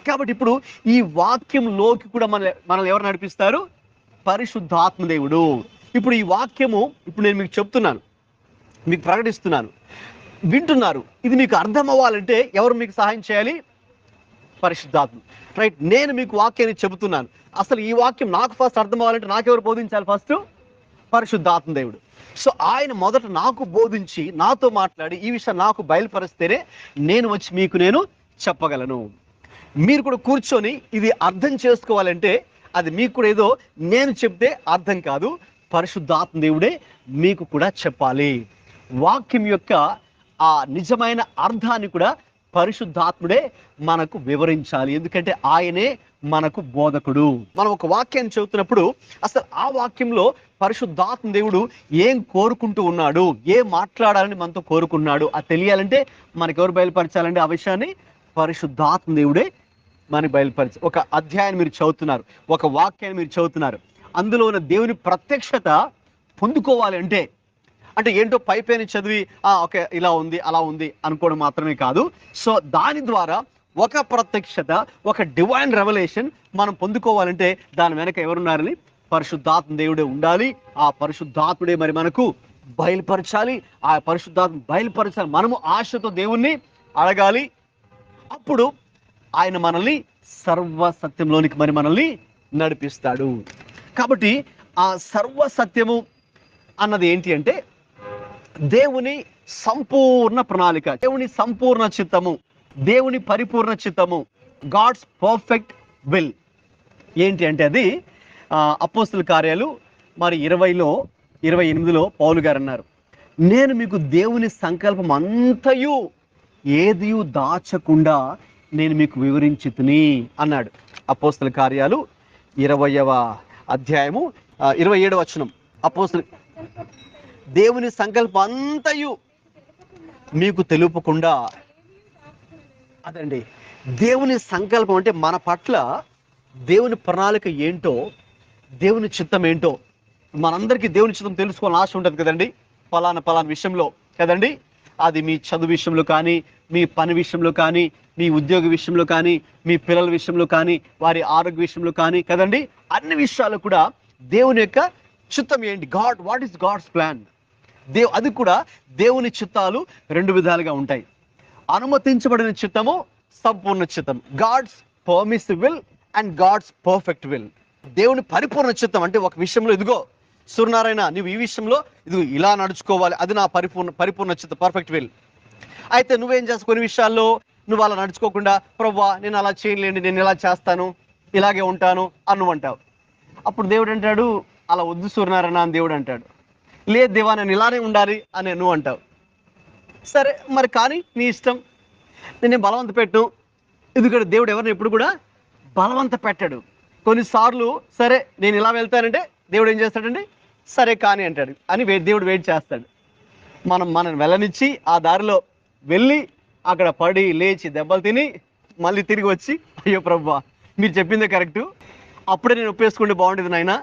B: కాబట్టి ఇప్పుడు ఈ వాక్యంలోకి కూడా మనల్ని ఎవరు నడిపిస్తారు? పరిశుద్ధాత్మ దేవుడు. ఇప్పుడు ఈ వాక్యము ఇప్పుడు నేను మీకు చెప్తున్నాను, మీకు ప్రకటిస్తున్నాను, వింటున్నారు. ఇది మీకు అర్థం అవ్వాలంటే ఎవరు మీకు సహాయం చేయాలి? పరిశుద్ధాత్మ. రైట్. నేను మీకు వాక్యాన్ని చెబుతున్నాను, అసలు ఈ వాక్యం నాకు ఫస్ట్ అర్థం అవ్వాలంటే నాకెవరు బోధించాలి? ఫస్ట్ పరిశుద్ధాత్మ దేవుడు. సో ఆయన మొదట నాకు బోధించి నాతో మాట్లాడి ఈ విషయం నాకు బయలుపరిస్తేనే నేను వచ్చి మీకు నేను చెప్పగలను. మీరు కూడా కూర్చొని ఇది అర్థం చేసుకోవాలంటే అది మీకు కూడా ఏదో నేను చెప్తే అర్థం కాదు, పరిశుద్ధాత్మ దేవుడే మీకు కూడా చెప్పాలి. వాక్యం యొక్క ఆ నిజమైన అర్థాన్ని కూడా పరిశుద్ధాత్ముడే మనకు వివరించాలి. ఎందుకంటే ఆయనే మనకు బోధకుడు. మనం ఒక వాక్యాన్ని చదువుతున్నప్పుడు అసలు ఆ వాక్యంలో పరిశుద్ధాత్మ దేవుడు ఏం కోరుకుంటూ ఉన్నాడు, ఏం మాట్లాడాలని మనతో కోరుకున్నాడు అది తెలియాలంటే మనకు ఎవరు బయలుపరచాలంటే ఆ విషయాన్ని పరిశుద్ధాత్మ దేవుడే మనకి బయలుపరిచి. ఒక అధ్యాయాన్ని మీరు చదువుతున్నారు, ఒక వాక్యాన్ని మీరు చదువుతున్నారు, అందులో ఉన్న దేవుని ప్రత్యక్షత పొందుకోవాలి అంటే ఏంటో పైపైన చదివి ఓకే ఇలా ఉంది అలా ఉంది అనుకోవడం మాత్రమే కాదు. సో దాని ద్వారా ఒక ప్రత్యక్షత, ఒక డివైన్ రెవల్యూషన్ మనం పొందుకోవాలంటే దాని వెనక ఎవరున్నారని? పరిశుద్ధాత్మ దేవుడే ఉండాలి. ఆ పరిశుద్ధాత్ముడే మరి మనకు బయలుపరచాలి. ఆ పరిశుద్ధాత్మ బయలుపరచాలి. మనము ఆశతో దేవుణ్ణి అడగాలి. అప్పుడు ఆయన మనల్ని సర్వ సత్యంలోనికి మరి మనల్ని నడిపిస్తాడు. కాబట్టి ఆ సర్వ సత్యము అన్నది ఏంటి అంటే దేవుని సంపూర్ణ ప్రణాళిక, దేవుని సంపూర్ణ చిత్తము, దేవుని పరిపూర్ణ చిత్తము, గాడ్స్ పర్ఫెక్ట్ విల్. ఏంటి అంటే అది అపోస్తుల కార్యాలు మరి 20:28 పౌలు గారు అన్నారు, నేను మీకు దేవుని సంకల్పం అంతయు ఏదియు దాచకుండా నేను మీకు వివరించితిని అన్నాడు. అపోస్తుల కార్యాలు 20వ అధ్యాయము 27వ వచనం. అపోస్తుల దేవుని సంకల్పం అంతయు మీకు తెలుపకుండా. అదండి దేవుని సంకల్పం అంటే మన పట్ల దేవుని ప్రణాళిక ఏంటో, దేవుని చిత్తం ఏంటో. మనందరికీ దేవుని చిత్తం తెలుసుకోవాలని ఆశ ఉంటుంది కదండి, పలానా విషయంలో కదండి. అది మీ చదువు విషయంలో కానీ, మీ పని విషయంలో కానీ, మీ ఉద్యోగ విషయంలో కానీ, మీ పిల్లల విషయంలో కానీ, వారి ఆరోగ్య విషయంలో కానీ కదండి. అన్ని విషయాలు కూడా దేవుని యొక్క చిత్తం ఏంటి? What is God's plan? అది కూడా దేవుని చిత్తాలు 2 విధాలుగా ఉంటాయి. అనుమతించబడిన చిత్తము, సంపూర్ణ చిత్తం. God's permissive will and God's perfect will. దేవుని పరిపూర్ణ చిత్తం అంటే ఒక విషయంలో ఇదిగో సూర్యనారాయణ, నువ్వు ఈ విషయంలో ఇది ఇలా నడుచుకోవాలి, అది నా పరిపూర్ణ చిత్తం, పర్ఫెక్ట్ విల్. అయితే నువ్వేం చేస్తావు, కొన్ని విషయాల్లో నువ్వు అలా నడుచుకోకుండా, ప్రభువా నేను అలా చేయలేండి, నేను ఇలా చేస్తాను, ఇలాగే ఉంటాను అని నువ్వు అంటావు. అప్పుడు దేవుడు అంటాడు, అలా వద్దు సూర్యనారాయణ అని దేవుడు అంటాడు. లేదు దేవా నేను ఇలానే ఉండాలి అని నువ్వు అంటావు. సరే మరి కానీ నీ ఇష్టం, నేను బలవంత పెట్టు. ఎందుకంటే దేవుడు ఎవరిని ఎప్పుడు కూడా బలవంత పెట్టాడు. కొన్నిసార్లు సరే నేను ఇలా వెళ్తానంటే దేవుడు ఏం చేస్తాడండి, సరే కానీ అంటాడు అని దేవుడు వెయిట్ చేస్తాడు. మనం వెళ్ళనిచ్చి ఆ దారిలో వెళ్ళి అక్కడ పడి లేచి దెబ్బలు తిని మళ్ళీ తిరిగి వచ్చి, అయ్యో ప్రభువా మీరు చెప్పిందే కరెక్టు, అప్పుడే నేను ఒప్పేసుకుంటే బాగుండేది నాయన,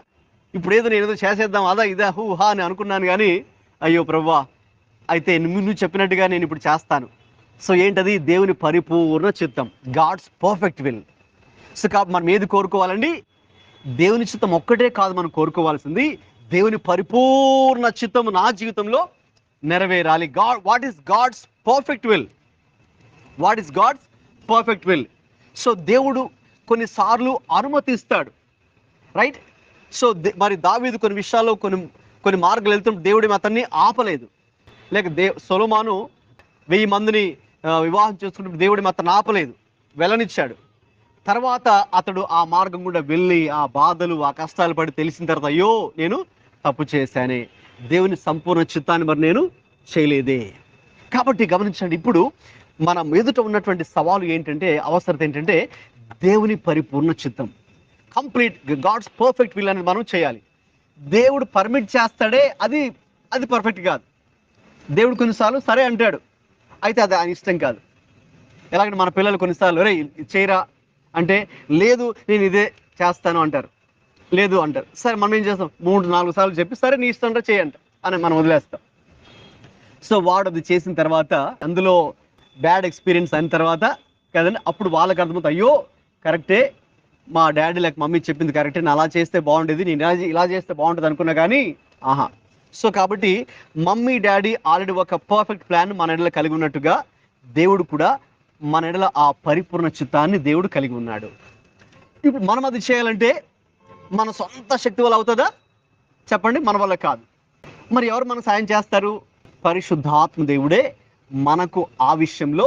B: ఇప్పుడు ఏదో నేను ఏదో చేసేద్దాం అదా ఇదా హూ హా అని అనుకున్నాను, కానీ అయ్యో ప్రభువా అయితే నువ్వు చెప్పినట్టుగా నేను ఇప్పుడు చేస్తాను. సో ఏంటది, దేవుని పరిపూర్ణ చిత్తం, గాడ్స్ పర్ఫెక్ట్ విల్. సో కాబట్టి మనం ఏది కోరుకోవాలండి, దేవుని చిత్తం ఒక్కటే కాదు మనం కోరుకోవాల్సింది, దేవుని పరిపూర్ణ చిత్తము నా జీవితంలో నెరవేరాలి. What is God's perfect will, what is God's perfect will. So దేవుడు కొన్నిసార్లు అనుమతిస్తాడు, రైట్. సో మరి దావీదు కొన్ని విషయాల్లో కొన్ని మార్గాలు వెళ్తుంటే దేవుడు అతన్ని ఆపలేదు. లేక సొలొమోను 1000 మందిని వివాహం చేసుకుంటే దేవుడి అతన్ని ఆపలేదు, వెళ్ళనిచ్చాడు. తర్వాత అతడు ఆ మార్గం గుండా వెళ్ళి ఆ బాధలు ఆ కష్టాలు పడి తెలిసిన తర్వాత, అయ్యో నేను తప్పు చేశానే, దేవుని సంపూర్ణ చిత్తాన్ని మరి నేను చేయలేదే. కాబట్టి గమనించండి, ఇప్పుడు మనం ఎదుట ఉన్నటువంటి సవాలు ఏంటంటే, అవసరత ఏంటంటే దేవుని పరిపూర్ణ చిత్తం, కంప్లీట్ గాడ్స్ పర్ఫెక్ట్ విల్ అనేది మనం చేయాలి. దేవుడు పర్మిట్ చేస్తాడే అది పర్ఫెక్ట్ కాదు. దేవుడు కొన్నిసార్లు సరే అంటాడు, అయితే అది ఆయన ఇష్టం కాదు. ఎలాగంటే మన పిల్లలు కొన్నిసార్లు రే చేయరా అంటే, లేదు నేను ఇదే చేస్తాను అంటారు, లేదు అంటారు. సరే మనం ఏం చేస్తాం, 3-4 సార్లు చెప్పి సరే నీ ఇష్టం రా చేయంట అని మనం వదిలేస్తాం. సో వాడు అది చేసిన తర్వాత అందులో బ్యాడ్ ఎక్స్పీరియన్స్ అయిన తర్వాత కదండి, అప్పుడు వాళ్ళకి అర్థమవుతుంది, అయ్యో కరెక్టే మా డాడీ లేక మమ్మీ చెప్పింది కరెక్టే, నేను అలా చేస్తే బాగుండేది, నేను ఇలా చేస్తే బాగుంటుంది అనుకున్నా కానీ ఆహా. సో కాబట్టి మమ్మీ డాడీ ఆల్రెడీ ఒక పర్ఫెక్ట్ ప్లాన్ మన ఎడల కలిగి ఉన్నట్టుగా దేవుడు కూడా మన ఎడల ఆ పరిపూర్ణ చిత్తాన్ని దేవుడు కలిగి ఉన్నాడు. ఇప్పుడు మనం అది చేయాలంటే మన సొంత శక్తి వల్ల అవుతుందా చెప్పండి, మన వల్ల కాదు. మరి ఎవరు మనకు సాయం చేస్తారు, పరిశుద్ధాత్మ దేవుడే మనకు ఆ విషయంలో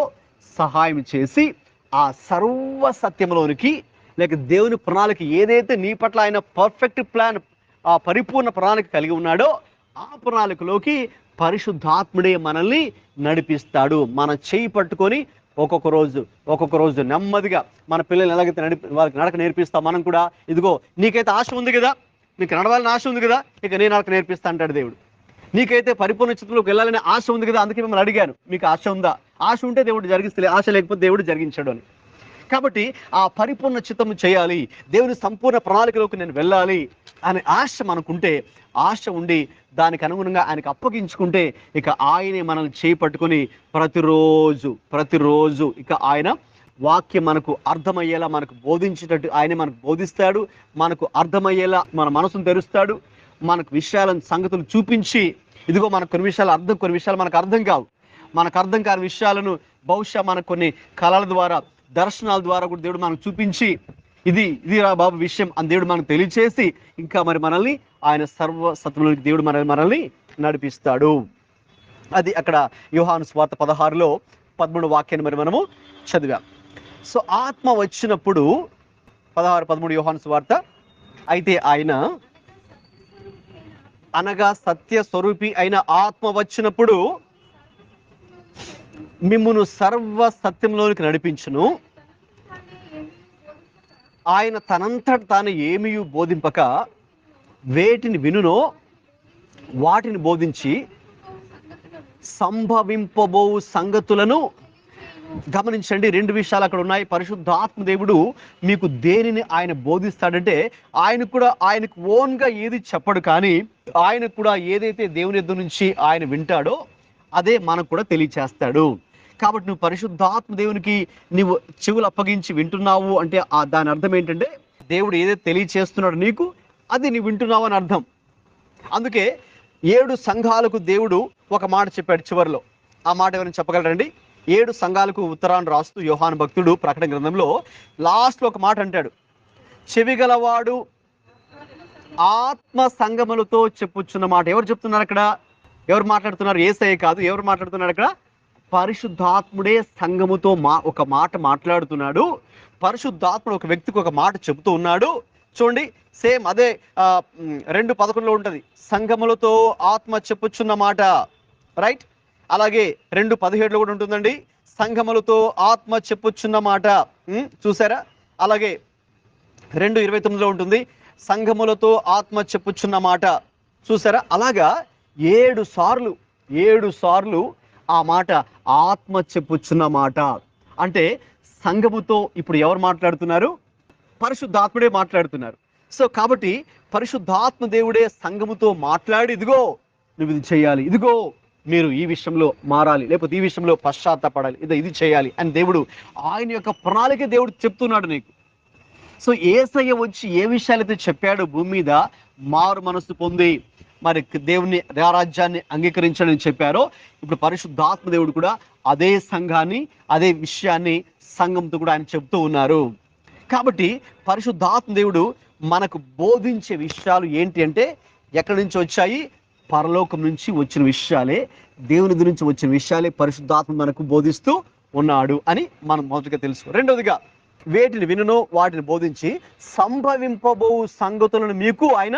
B: సహాయం చేసి ఆ సర్వ సత్యంలోనికి, లేక దేవుని ప్రణాళిక ఏదైతే నీ పట్ల ఆయన పర్ఫెక్ట్ ప్లాన్, ఆ పరిపూర్ణ ప్రణాళిక కలిగి ఉన్నాడో ఆ ప్రణాళికలోకి పరిశుద్ధాత్ముడే మనల్ని నడిపిస్తాడు. మన చేయి పట్టుకొని ఒక్కొక్క రోజు నెమ్మదిగా మన పిల్లలు ఎలాగైతే వాళ్ళకి నడక నేర్పిస్తాం, మనం కూడా ఇదిగో నీకైతే ఆశ ఉంది కదా, నీకు నడవాలని ఆశ ఉంది కదా, ఇక నేను నడక నేర్పిస్తా అంటాడు దేవుడు. నీకైతే పరిపూర్ణ చిత్తంలోకి వెళ్ళాలని ఆశ ఉంది కదా, అందుకే మిమ్మల్ని అడిగాను, మీకు ఆశ ఉందా, ఆశ ఉంటే దేవుడు జరిగిస్తే, ఆశ లేకపోతే దేవుడు జరిగించాడు అని. కాబట్టి ఆ పరిపూర్ణ చిత్తం చేయాలి, దేవుని సంపూర్ణ ప్రణాళికలోకి నేను వెళ్ళాలి అనే ఆశ మనకుంటే, ఆశ ఉండి దానికి అనుగుణంగా ఆయనకు అప్పగించుకుంటే, ఇక ఆయనే మనల్ని చేపట్టుకొని ప్రతిరోజు ఇక ఆయన వాక్యం మనకు అర్థమయ్యేలా మనకు బోధించేటట్టు ఆయనే మనకు బోధిస్తాడు, మనకు అర్థమయ్యేలా మన మనసును తెరుస్తాడు, మనకు విషయాలను సంగతులు చూపించి, ఇదిగో మనకు కొన్ని విషయాలు మనకు అర్థం కావు, మనకు అర్థం కాని విషయాలను బహుశా మనకు కొన్ని కళల ద్వారా, దర్శనాల ద్వారా కూడా దేవుడు మనకు చూపించి, ఇది రా బాబు విషయం అని దేవుడు మనకు తెలియచేసి, ఇంకా మరి మనల్ని ఆయన సర్వసత్వంలోకి దేవుడు మనల్ని నడిపిస్తాడు. అది అక్కడ యోహాను సువార్త 16లో 13 వాక్యాన్ని మరి మనము చదివాం. సో ఆత్మ వచ్చినప్పుడు 16-13 యోహాను సువార్త, అయితే ఆయన అనగా సత్య స్వరూపి అయిన ఆత్మ వచ్చినప్పుడు మిమ్మును సర్వ సత్యంలోనికి నడిపించును, ఆయన తనంతట తాను ఏమీ బోధింపక వేటిని వినునో వాటిని బోధించి సంభవింపబో సంగతులను. గమనించండి, 2 విషయాలు అక్కడ ఉన్నాయి. పరిశుద్ధాత్మ దేవుడు మీకు దేనిని ఆయన బోధిస్తాడంటే, ఆయనకు ఓన్గా ఏది చెప్పడు, కానీ ఆయనకు కూడా ఏదైతే దేవుని యొద్ద నుంచి ఆయన వింటాడో అదే మనకు కూడా తెలియచేస్తాడు. కాబట్టి నువ్వు పరిశుద్ధాత్మ దేవునికి నువ్వు చెవులు అప్పగించి వింటున్నావు అంటే దాని అర్థం ఏంటంటే, దేవుడు ఏదైతే తెలియచేస్తున్నాడో నీకు అది నువ్వు వింటున్నావు అని అర్థం. అందుకే 7 సంఘాలకు దేవుడు ఒక మాట చెప్పాడు చివరిలో. ఆ మాట ఎవరైనా చెప్పగలరండి? 7 సంఘాలకు ఉత్తరాన్ని రాస్తూ యోహాను భక్తుడు ప్రకటన గ్రంథంలో లాస్ట్లో ఒక మాట అంటాడు, చెవి గలవాడు ఆత్మ సంగములతో చెప్పుచున్న మాట. ఎవరు చెప్తున్నారు అక్కడ? ఎవరు మాట్లాడుతున్నారు? యేసయ్య కాదు. ఎవరు మాట్లాడుతున్నారు అక్కడ? పరిశుద్ధాత్ముడే సంఘముతో ఒక మాట మాట్లాడుతున్నాడు. పరిశుద్ధాత్ముడు ఒక వ్యక్తికి ఒక మాట చెబుతూ ఉన్నాడు. చూడండి, సేమ్ అదే 2:11 ఉంటుంది. సంఘములతో ఆత్మ చెప్పుచున్న మాట, రైట్. అలాగే 2:17 కూడా ఉంటుందండి, సంఘములతో ఆత్మ చెప్పుచున్న మాట. చూసారా? అలాగే 2:29 ఉంటుంది, సంఘములతో ఆత్మ చెప్పుచున్న మాట. చూసారా? అలాగా 7 సార్లు ఆ మాట ఆత్మ చెప్పుచున్న మాట. అంటే సంఘముతో ఇప్పుడు ఎవరు మాట్లాడుతున్నారు? పరిశుద్ధాత్ముడే మాట్లాడుతున్నారు. సో కాబట్టి పరిశుద్ధాత్మ దేవుడే సంఘముతో మాట్లాడి, ఇదిగో నువ్వు ఇది చేయాలి, ఇదిగో మీరు ఈ విషయంలో మారాలి, లేకపోతే ఈ విషయంలో పశ్చాత్తాపడాలి, ఇది చేయాలి అని దేవుడు ఆయన యొక్క ప్రణాళిక దేవుడు చెప్తున్నాడు నీకు. సో యేసయ్య వచ్చి ఏ విషయాలైతే చెప్పాడు, భూమి మీద మారు మనసు పొంది మరి దేవుని రాజ్యాన్ని అంగీకరించడం చెప్పారో, ఇప్పుడు పరిశుద్ధాత్మ దేవుడు కూడా అదే సంఘాన్ని, అదే విషయాన్ని సంఘంతో కూడా ఆయన చెప్తూ ఉన్నారు. కాబట్టి పరిశుద్ధాత్మ దేవుడు మనకు బోధించే విషయాలు ఏంటి అంటే, ఎక్కడి నుంచి వచ్చాయి? పరలోకం నుంచి వచ్చిన విషయాలే, దేవుని గురించి వచ్చిన విషయాలే పరిశుద్ధాత్మ మనకు బోధిస్తూ ఉన్నాడు అని మనం మొదటిగా తెలుసు. రెండవదిగా, వేటిని వినునో వాటిని బోధించి సంభవింపబో సంగతులను మీకు ఆయన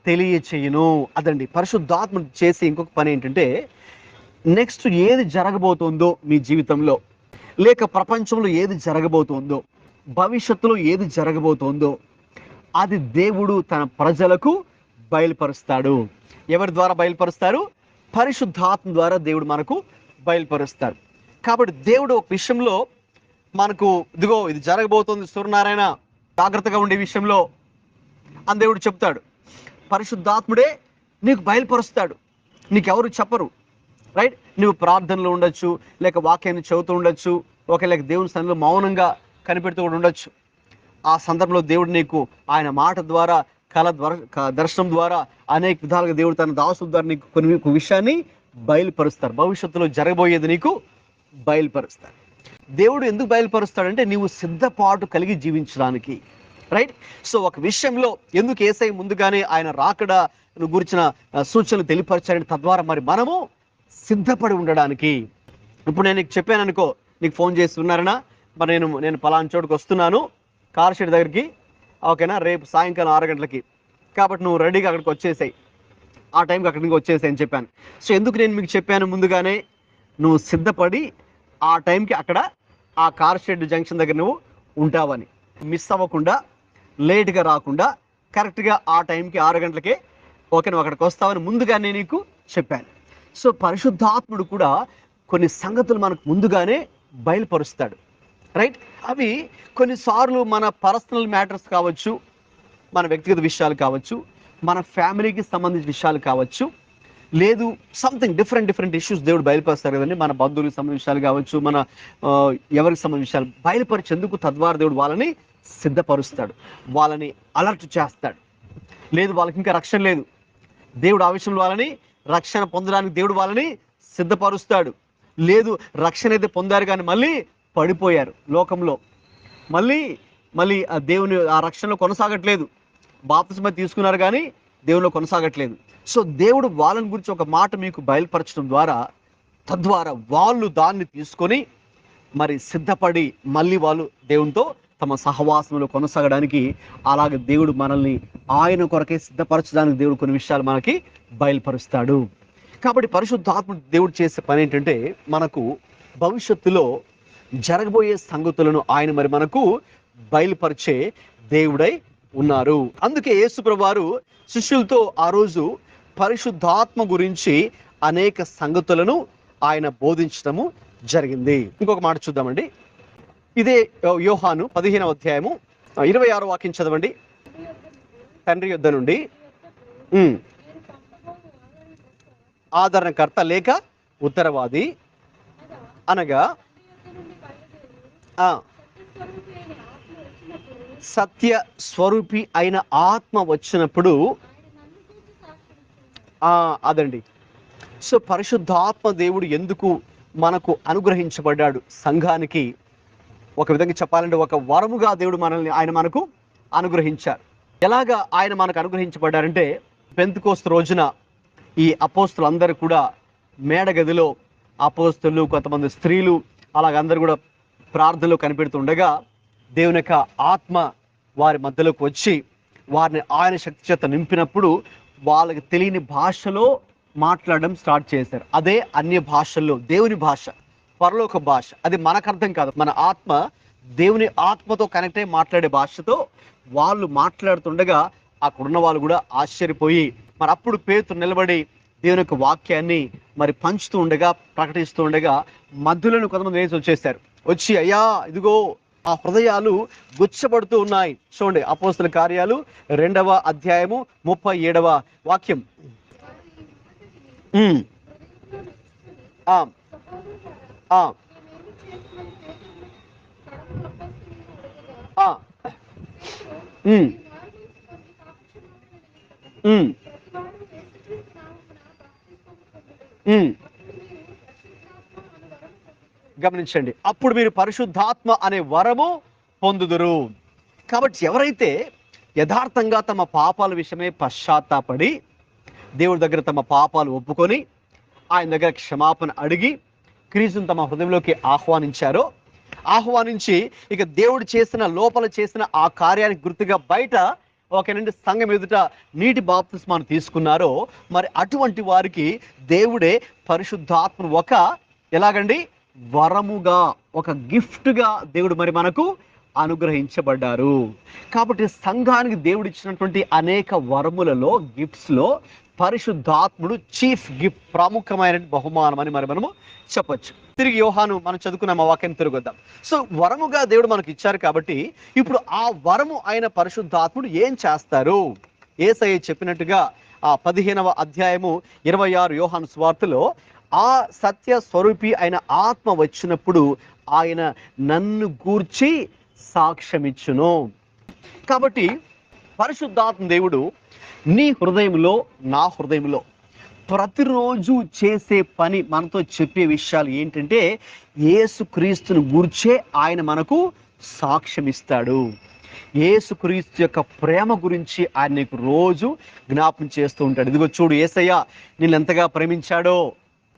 B: తెలియచేయును. అదండి పరిశుద్ధాత్మ చేసే ఇంకొక పని ఏంటంటే, నెక్స్ట్ ఏది జరగబోతుందో మీ జీవితంలో, లేక ప్రపంచంలో ఏది జరగబోతుందో, భవిష్యత్తులో ఏది జరగబోతుందో అది దేవుడు తన ప్రజలకు బయలుపరుస్తాడు. ఎవరి ద్వారా బయలుపరుస్తారు? పరిశుద్ధాత్మ ద్వారా దేవుడు మనకు బయలుపరుస్తారు. కాబట్టి దేవుడు ఒక విషయంలో మనకు, ఇదిగో ఇది జరగబోతుంది సూర్యనారాయణ, జాగ్రత్తగా ఉండే విషయంలో అని దేవుడు చెప్తాడు. పరిశుద్ధాత్ముడే నీకు బయలుపరుస్తాడు, నీకెవరు చెప్పరు, రైట్. నువ్వు ప్రార్థనలో ఉండొచ్చు, లేక వాక్యాన్ని చదువుతూ ఉండొచ్చు, లేక దేవుని సన్నిధిలో మౌనంగా కనిపెడుతూ కూడా ఉండొచ్చు. ఆ సందర్భంలో దేవుడు నీకు ఆయన మాట ద్వారా, కళ ద్వారా, దర్శనం ద్వారా అనేక విధాలుగా దేవుడు తన దాసుల ద్వారా నీకు కొన్ని విషయాన్ని బయలుపరుస్తారు. భవిష్యత్తులో జరగబోయేది నీకు బయలుపరుస్తారు. దేవుడు ఎందుకు బయలుపరుస్తాడంటే నీవు సిద్ధపాటు కలిగి జీవించడానికి, రైట్. సో ఒక విషయంలో ఎందుకు యేసయ్య ముందుగానే ఆయన రాకడ గురించిన సూచనలు తెలియపరచాలని, తద్వారా మరి మనము సిద్ధపడి ఉండడానికి. ఇప్పుడు నేను నీకు చెప్పాను అనుకో, నీకు ఫోన్ చేసి ఉన్నారనా, మరి నేను పలానా చోటుకు వస్తున్నాను కార్ షెడ్ దగ్గరికి, ఓకేనా, రేపు సాయంకాలం 6 గంటలకి, కాబట్టి నువ్వు రెడీగా అక్కడికి వచ్చేసాయి, ఆ టైంకి అక్కడికి వచ్చేసాయి అని చెప్పాను. సో ఎందుకు నేను మీకు చెప్పాను ముందుగానే, నువ్వు సిద్ధపడి ఆ టైంకి అక్కడ ఆ కార్ షెడ్ జంక్షన్ దగ్గర నువ్వు ఉంటావని, మిస్ అవ్వకుండా, లేట్గా రాకుండా కరెక్ట్గా ఆ టైంకి 6 గంటలకే ఓకే నువ్వు అక్కడికి వస్తావని ముందుగానే నీకు చెప్పాను. సో పరిశుద్ధాత్ముడు కూడా కొన్ని సంగతులు మనకు ముందుగానే బయలుపరుస్తాడు, రైట్. అవి కొన్నిసార్లు మన పర్సనల్ మ్యాటర్స్ కావచ్చు, మన వ్యక్తిగత విషయాలు కావచ్చు, మన ఫ్యామిలీకి సంబంధించిన విషయాలు కావచ్చు, లేదు సంథింగ్ డిఫరెంట్ ఇష్యూస్ దేవుడు బయలుపరుస్తారు కదండి. మన బంధువులకు సంబంధించిన విషయాలు కావచ్చు, మన ఎవరికి సంబంధించిన విషయాలు బయలుపరిచేందుకు తద్వారా దేవుడు వాళ్ళని సిద్ధపరుస్తాడు, వాళ్ళని అలర్ట్ చేస్తాడు. లేదు వాళ్ళకి ఇంకా రక్షణ లేదు, దేవుడు ఆ విషయంలో వాళ్ళని రక్షణ పొందడానికి దేవుడు వాళ్ళని సిద్ధపరుస్తాడు. లేదు రక్షణ అయితే పొందారు కానీ మళ్ళీ పడిపోయారు లోకంలో, మళ్ళీ ఆ దేవుని ఆ రక్షణలో కొనసాగట్లేదు, బాప్తిస్మా తీసుకున్నారు కానీ దేవునిలో కొనసాగట్లేదు. సో దేవుడు వాళ్ళని గురించి ఒక మాట మీకు బయలుపరచడం ద్వారా, తద్వారా వాళ్ళు దాన్ని తీసుకొని మరి సిద్ధపడి మళ్ళీ వాళ్ళు దేవునితో తమ సహవాసంలో కొనసాగడానికి, అలాగే దేవుడు మనల్ని ఆయన కొరకే సిద్ధపరచడానికి దేవుడు కొన్ని విషయాలు మనకి బయలుపరుస్తాడు. కాబట్టి పరిశుద్ధాత్మ దేవుడు చేసే పని ఏంటంటే, మనకు భవిష్యత్తులో జరగబోయే సంగతులను ఆయన మరి మనకు బయలుపరిచే దేవుడై ఉన్నారు. అందుకే యేసుప్రభువు వారు శిష్యులతో ఆ రోజు పరిశుద్ధాత్మ గురించి అనేక సంగతులను ఆయన బోధించడము జరిగింది. ఇంకొక మాట చూద్దామండి. ఇదే యోహాను 15వ అధ్యాయము 26వ వాక్యం చదవండి. తండ్రి యొద్ద నుండి ఆదరణకర్త లేక ఉత్తరవాది అనగా సత్య స్వరూపి అయిన ఆత్మ వచ్చినప్పుడు, అదండి. సో పరిశుద్ధాత్మ దేవుడు ఎందుకు మనకు అనుగ్రహించబడ్డాడు? సంఘానికి ఒక విధంగా చెప్పాలంటే ఒక వరముగా దేవుడు మనల్ని ఆయన మనకు అనుగ్రహించారు. ఎలాగా ఆయన మనకు అనుగ్రహించబడ్డారంటే, పెంతెకోస్తు రోజున ఈ అపోస్తులందరూ కూడా మేడగదిలో, అపోస్తులు, కొంతమంది స్త్రీలు, అలాగందరూ కూడా ప్రార్థనలో కనిపెడుతుండగా దేవుని యొక్క ఆత్మ వారి మధ్యలోకి వచ్చి వారిని ఆయన శక్తి చేత నింపినప్పుడు వాళ్ళకి తెలియని భాషలో మాట్లాడడం స్టార్ట్ చేశారు. అదే అన్య భాషల్లో దేవుని భాష, పరలోక భాష. అది మనకు అర్థం కాదు. మన ఆత్మ దేవుని ఆత్మతో కనెక్ట్ అయ్యి మాట్లాడే భాషతో వాళ్ళు మాట్లాడుతుండగా అక్కడున్న వాళ్ళు కూడా ఆశ్చర్యపోయి, మరి అప్పుడు పేతురు నిలబడి దేవుని యొక్క వాక్యాన్ని మరి పంచుతూ ఉండగా, ప్రకటిస్తూ ఉండగా మధ్యలోని కొంతమంది వేసి వచ్చేసారు. వచ్చి, అయ్యా ఇదిగో ఆ హృదయాలు గుచ్చబడుతూ ఉన్నాయి. చూడండి, అపోస్తల కార్యాలు 2వ అధ్యాయము 37వ వాక్యం. ఆ ఆ ఆ గమనించండి, అప్పుడు మీరు పరిశుద్ధాత్మ అనే వరము పొందుదురు. కాబట్టి ఎవరైతే యథార్థంగా తమ పాపాల విషయమే పశ్చాత్తాపడి దేవుడి దగ్గర తమ పాపాలు ఒప్పుకొని ఆయన దగ్గర క్షమాపణ అడిగి క్రీస్తుని తమ హృదయంలోకి ఆహ్వానించి ఇక దేవుడు చేసిన లోపల చేసిన ఆ కార్యానికి గుర్తుగా బయట ఒకనండి సంఘం ఎదుట నీటి బాప్తిస్మాను తీసుకున్నారో, మరి అటువంటి వారికి దేవుడే పరిశుద్ధాత్మను ఎలాగండి వరముగా, ఒక గిఫ్ట్గా దేవుడు మరి మనకు అనుగ్రహించబడ్డారు. కాబట్టి సంఘానికి దేవుడు ఇచ్చినటువంటి అనేక వరములలో, గిఫ్ట్స్లో పరిశుద్ధాత్ముడు చీఫ్ గిఫ్ట్, ప్రాముఖ్యమైన బహుమానం అని మరి మనము చెప్పొచ్చు. తిరిగి యోహాను మనం చదువుకున్న వాక్యం తిరగొద్దాం. సో వరముగా దేవుడు మనకు ఇచ్చారు కాబట్టి ఇప్పుడు ఆ వరము అయిన పరిశుద్ధాత్ముడు ఏం చేస్తారు? యేసయ్య చెప్పినట్టుగా ఆ 15వ అధ్యాయము 26 యోహాను సువార్తలో, ఆ సత్య స్వరూపి అయిన ఆత్మ వచ్చినప్పుడు ఆయన నన్ను గూర్చి సాక్ష్యమిచ్చును. కాబట్టి పరిశుద్ధాత్మ దేవుడు నీ హృదయంలో, నా హృదయంలో ప్రతిరోజు చేసే పని, మనతో చెప్పే విషయాలు ఏంటంటే యేసుక్రీస్తును గూర్చే ఆయన మనకు సాక్ష్యం ఇస్తాడు. యేసుక్రీస్తు యొక్క ప్రేమ గురించి ఆయన నీకు రోజు జ్ఞాపకం చేస్తూ ఉంటాడు. ఇదిగో చూడు, యేసయ్య నిన్ను ఎంతగా ప్రేమించాడో,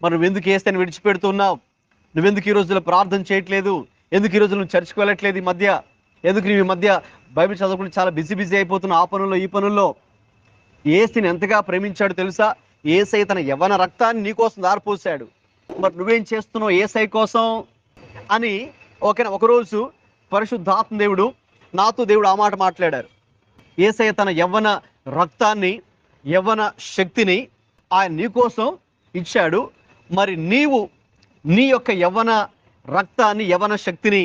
B: మరి నువ్వెందుకు యేసయ్యని విడిచిపెడుతున్నావు? నువ్వెందుకు ఈ రోజుల్లో ప్రార్థన చేయట్లేదు? ఎందుకు ఈ రోజు నువ్వు చర్చికి వెళ్ళట్లేదు? ఈ మధ్య ఎందుకు నువ్వు ఈ మధ్య బైబిల్ చదువుకుంటే చాలా బిజీ అయిపోతున్నావు? ఆ పనుల్లో ఈ పనుల్లో. యేసుని ఎంతగా ప్రేమించాడు తెలుసా? యేసయ్య తన యవ్వన రక్తాన్ని నీకోసం దారిపోసాడు. మరి నువ్వేం చేస్తున్నావు యేసయ్య కోసం అని ఒకరోజు పరిశుద్ధాత్మ దేవుడు నాతో దేవుడు ఆ మాట మాట్లాడారు. యేసయ్య తన యవ్వన రక్తాన్ని, యవ్వన శక్తిని ఆయన నీకోసం ఇచ్చాడు. మరి నీవు నీ యొక్క యవ్వన రక్తాన్ని, యవ్వన శక్తిని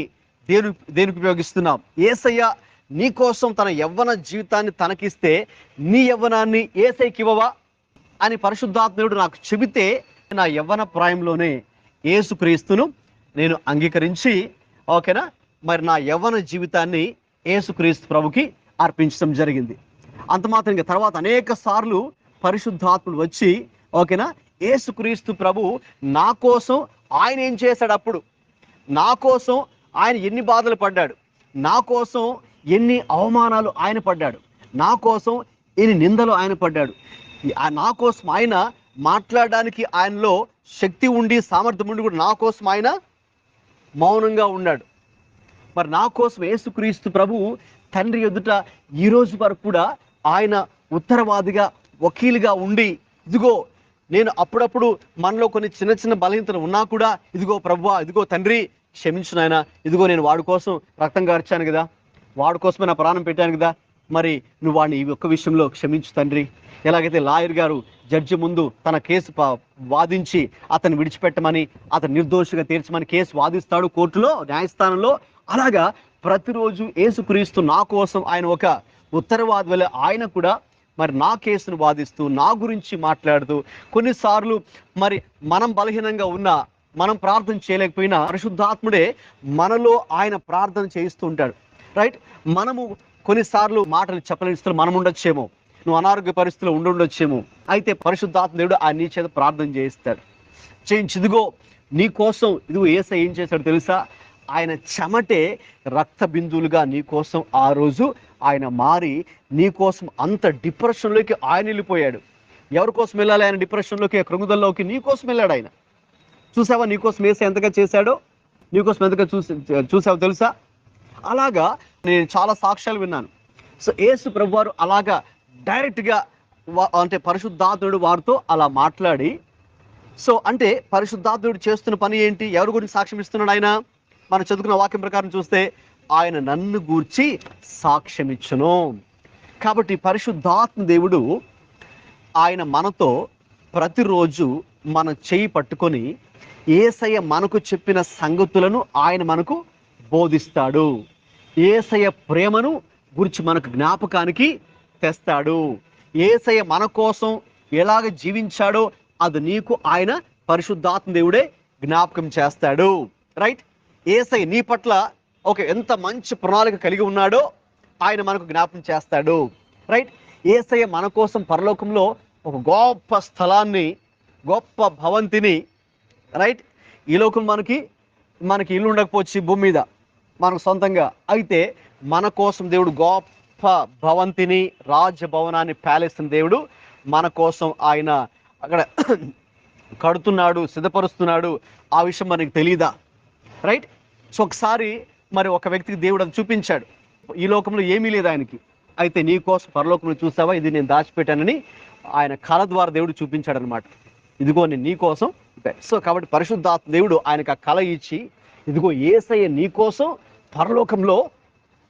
B: దేనికి ఉపయోగిస్తున్నావు? యేసయ్య నీ కోసం తన యవ్వన జీవితాన్ని తనకిస్తే నీ యవ్వనాన్ని యేసయ్యకి ఇవ్వవా అని పరిశుద్ధాత్ముడు నాకు చెబితే, నా యవ్వన ప్రాయంలోనే యేసుక్రీస్తును నేను అంగీకరించి మరి నా యవ్వన జీవితాన్ని యేసుక్రీస్తు ప్రభుకి అర్పించడం జరిగింది. అంత మాత్రం ఇంకా తర్వాత అనేక సార్లు పరిశుద్ధాత్ముడు వచ్చి యేసుక్రీస్తు ప్రభు నా కోసం ఆయన ఏం చేశాడు, అప్పుడు నా కోసం ఆయన ఎన్ని బాధలు పడ్డాడు, నా కోసం ఎన్ని అవమానాలు ఆయన పడ్డాడు, నా కోసం ఎన్ని నిందలు ఆయన పడ్డాడు, నా కోసం ఆయన మాట్లాడడానికి ఆయనలో శక్తి ఉండి సామర్థ్యం ఉండి కూడా నా కోసం ఆయన మౌనంగా ఉన్నాడు. మరి నా కోసం యేసుక్రీస్తు ప్రభు తండ్రి ఎదుట ఈ రోజు వరకు కూడా ఆయన ఉత్తరవాదిగా, వకీలుగా ఉండి, ఇదిగో నేను అప్పుడప్పుడు మనలో కొన్ని చిన్న చిన్న బలహీనతలు ఉన్నా కూడా, ఇదిగో ప్రభువా, ఇదిగో తండ్రి క్షమించు నాయనా, ఇదిగో నేను వాడి కోసం రక్తం కార్చాను కదా, వాడి కోసమే నా ప్రాణం పెట్టాను కదా, మరి నువ్వు వాడిని ఈ ఒక్క విషయంలో క్షమించు తండ్రి. ఎలాగైతే లాయర్ గారు జడ్జి ముందు తన కేసు వాదించి అతను విడిచిపెట్టమని, అతను నిర్దోషిగా తీర్చమని కేసు వాదిస్తాడు కోర్టులో, న్యాయస్థానంలో, అలాగా ప్రతిరోజు యేసుక్రీస్తు నా కోసం ఆయన ఒక ఉత్తరవాది వల్ల ఆయన కూడా మరి నా కేసును వాదిస్తూ, నా గురించి మాట్లాడుతూ, కొన్నిసార్లు మరి మనం బలహీనంగా ఉన్నా, మనం ప్రార్థన చేయలేకపోయినా పరిశుద్ధాత్ముడే మనలో ఆయన ప్రార్థన చేయిస్తూ ఉంటాడు. రైట్? మనము కొన్నిసార్లు మాటలు చెప్పలేని స్థితిలో మనం ఉండొచ్చేమో, నువ్వు అనారోగ్య పరిస్థితిలో ఉండొచ్చేమో, అయితే పరిశుద్ధాత్మ దేవుడు ఆ నీ చేత ప్రార్థన చేయిస్తాడు. ఇదిగో నీ కోసం, ఇదిగో యేసయ్య ఏం చేశాడు తెలుసా? ఆయన చెమటే రక్త బిందువులుగా నీకోసం ఆ రోజు ఆయన మారి నీకోసం అంత డిప్రెషన్లోకి ఆయన వెళ్ళిపోయాడు. ఎవరి కోసం వెళ్ళాలి ఆయన డిప్రెషన్లోకి, కృంగుదల్లోకి? నీకోసం వెళ్ళాడు ఆయన. చూసావా నీకోసం ఏసై ఎంతగా చేశాడో? నీకోసం ఎంతగా చూసావో తెలుసా? అలాగా నేను చాలా సాక్ష్యాలు విన్నాను. సో యేసు ప్రభువారు అలాగా డైరెక్ట్గా అంటే పరిశుద్ధాత్ముడు వారితో అలా మాట్లాడి, సో అంటే పరిశుద్ధాత్ముడు చేస్తున్న పని ఏంటి? ఎవరి గురించి సాక్ష్యం ఇస్తున్నాడు ఆయన? మనం చదువుకున్న వాక్యం ప్రకారం చూస్తే ఆయన నన్ను గూర్చి సాక్ష్యం ఇచ్చును. కాబట్టి పరిశుద్ధాత్మ దేవుడు ఆయన మనతో ప్రతిరోజు మన చేయి పట్టుకొని యేసయ్య మనకు చెప్పిన సంగతులను ఆయన మనకు బోధిస్తాడు. యేసయ్య ప్రేమను గురించి మనకు జ్ఞాపకానికి తెస్తాడు. యేసయ్య మన కోసం ఎలాగ జీవించాడో అది నీకు ఆయన పరిశుద్ధాత్మ దేవుడే జ్ఞాపకం చేస్తాడు. రైట్? యేసయ్య నీ పట్ల ఎంత మంచి ప్రణాళిక కలిగి ఉన్నాడో ఆయన మనకు జ్ఞాపకం చేస్తాడు. రైట్? యేసయ్య మన కోసం పరలోకంలో ఒక గొప్ప స్థలాన్ని, గొప్ప భవంతిని, రైట్, ఈ లోకం మనకి ఇల్లు ఉండకపోవచ్చు భూమి మీద మనకు సొంతంగా, అయితే మన కోసం దేవుడు గొప్ప భవంతిని, రాజభవనాన్ని, ప్యాలెస్ని దేవుడు మన కోసం ఆయన అక్కడ కడుతున్నాడు, సిద్ధపరుస్తున్నాడు. ఆ విషయం మనకి తెలియదా? రైట్? సో ఒకసారి మరి ఒక వ్యక్తికి దేవుడు అది చూపించాడు. ఈ లోకంలో ఏమీ లేదు ఆయనకి, అయితే నీ కోసం పరలోకంలో చూసావా, ఇది నేను దాచిపెట్టానని ఆయన కళ ద్వారా దేవుడు చూపించాడు అనమాట. ఇదిగో నేను నీ కోసం. సో కాబట్టి పరిశుద్ధాత్మ దేవుడు ఆయనకు ఆ కళ ఇచ్చి, ఇదిగో యేసయ్య నీ కోసం పరలోకంలో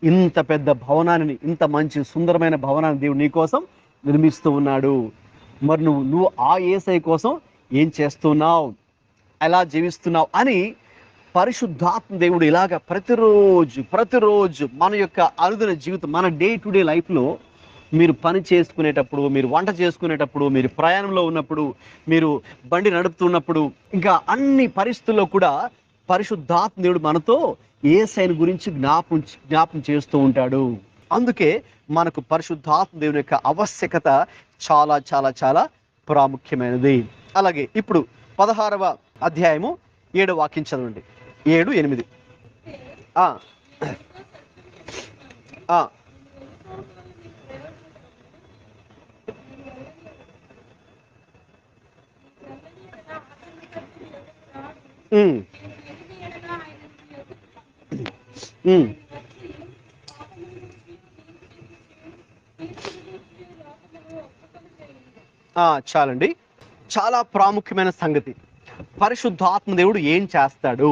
B: ఇంత పెద్ద భవనాన్ని, ఇంత మంచి సుందరమైన భవనాన్ని దేవుడు నీ కోసం నిర్మిస్తూ ఉన్నాడు. మరి నువ్వు ఆ యేసయ్య కోసం ఏం చేస్తున్నావు, ఎలా జీవిస్తున్నావు అని పరిశుద్ధాత్మ దేవుడు ఇలాగ ప్రతిరోజు మన యొక్క అనుదిన జీవితం, మన డే టు డే లైఫ్లో మీరు పని చేసుకునేటప్పుడు, మీరు వంట చేసుకునేటప్పుడు, మీరు ప్రయాణంలో ఉన్నప్పుడు, మీరు బండి నడుపుతున్నప్పుడు, ఇంకా అన్ని పరిస్థితుల్లో కూడా పరిశుద్ధాత్మ దేవుడు మనతో యేసయ్యను గురించి జ్ఞాపం చేస్తూ ఉంటాడు. అందుకే మనకు పరిశుద్ధాత్మ దేవుని యొక్క ఆవశ్యకత చాలా చాలా చాలా ప్రాముఖ్యమైనది. అలాగే ఇప్పుడు 16వ అధ్యాయము 7వ వాక్యం చదవండి. 7, 8. చాలండి. చాలా ప్రాముఖ్యమైన సంగతి, పరిశుద్ధాత్మ దేవుడు ఏం చేస్తాడు,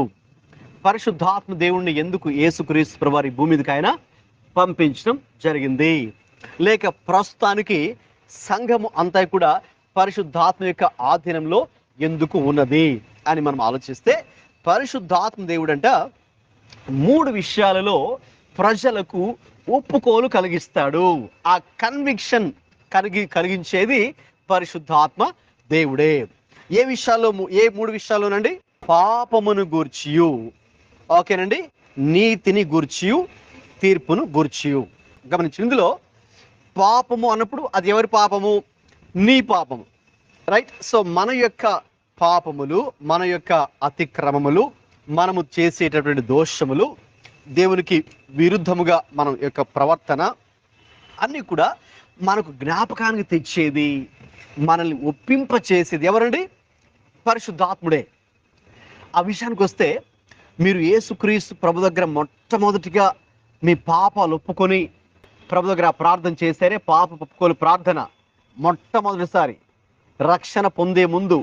B: పరిశుద్ధాత్మ దేవుణ్ణి ఎందుకు యేసుక్రీస్తు ప్రభువారు ఈ భూమి మీదకి ఆయన పంపించడం జరిగింది, లేక ప్రస్తుతానికి సంఘము అంతా కూడా పరిశుద్ధాత్మ యొక్క ఆధీనంలో ఎందుకు ఉన్నది అని మనం ఆలోచిస్తే, పరిశుద్ధాత్మ దేవుడంట 3 విషయాలలో ప్రజలకు ఒప్పుకోలు కలిగిస్తాడు. ఆ కన్విక్షన్ కలిగించేది పరిశుద్ధాత్మ దేవుడే. ఏ 3 విషయాల్లోనండి? పాపమును గూర్చియు, ఓకేనండి, నీతిని గూర్చియు, తీర్పును గూర్చియు. గమనించి, ఇందులో పాపము అన్నప్పుడు అది ఎవరి పాపము? నీ పాపము. రైట్? సో మన యొక్క పాపములు, మన యొక్క అతిక్రమములు, మనము చేసేటటువంటి దోషములు, దేవునికి విరుద్ధముగా మన యొక్క ప్రవర్తన అన్నీ కూడా మనకు జ్ఞాపకానికి తెచ్చేది, మనల్ని ఒప్పింప చేసేది ఎవరండి? పరిశుద్ధాత్ముడే. ఆ విషయానికి వస్తే, మీరు యేసుక్రీస్తు ప్రభు దగ్గర మొట్టమొదటిగా మీ పాపాలు ఒప్పుకొని ప్రభు దగ్గర ప్రార్థన చేశారే, పాప ఒప్పుకోలు ప్రార్థన, మొట్టమొదటిసారి రక్షణ పొందే ముందు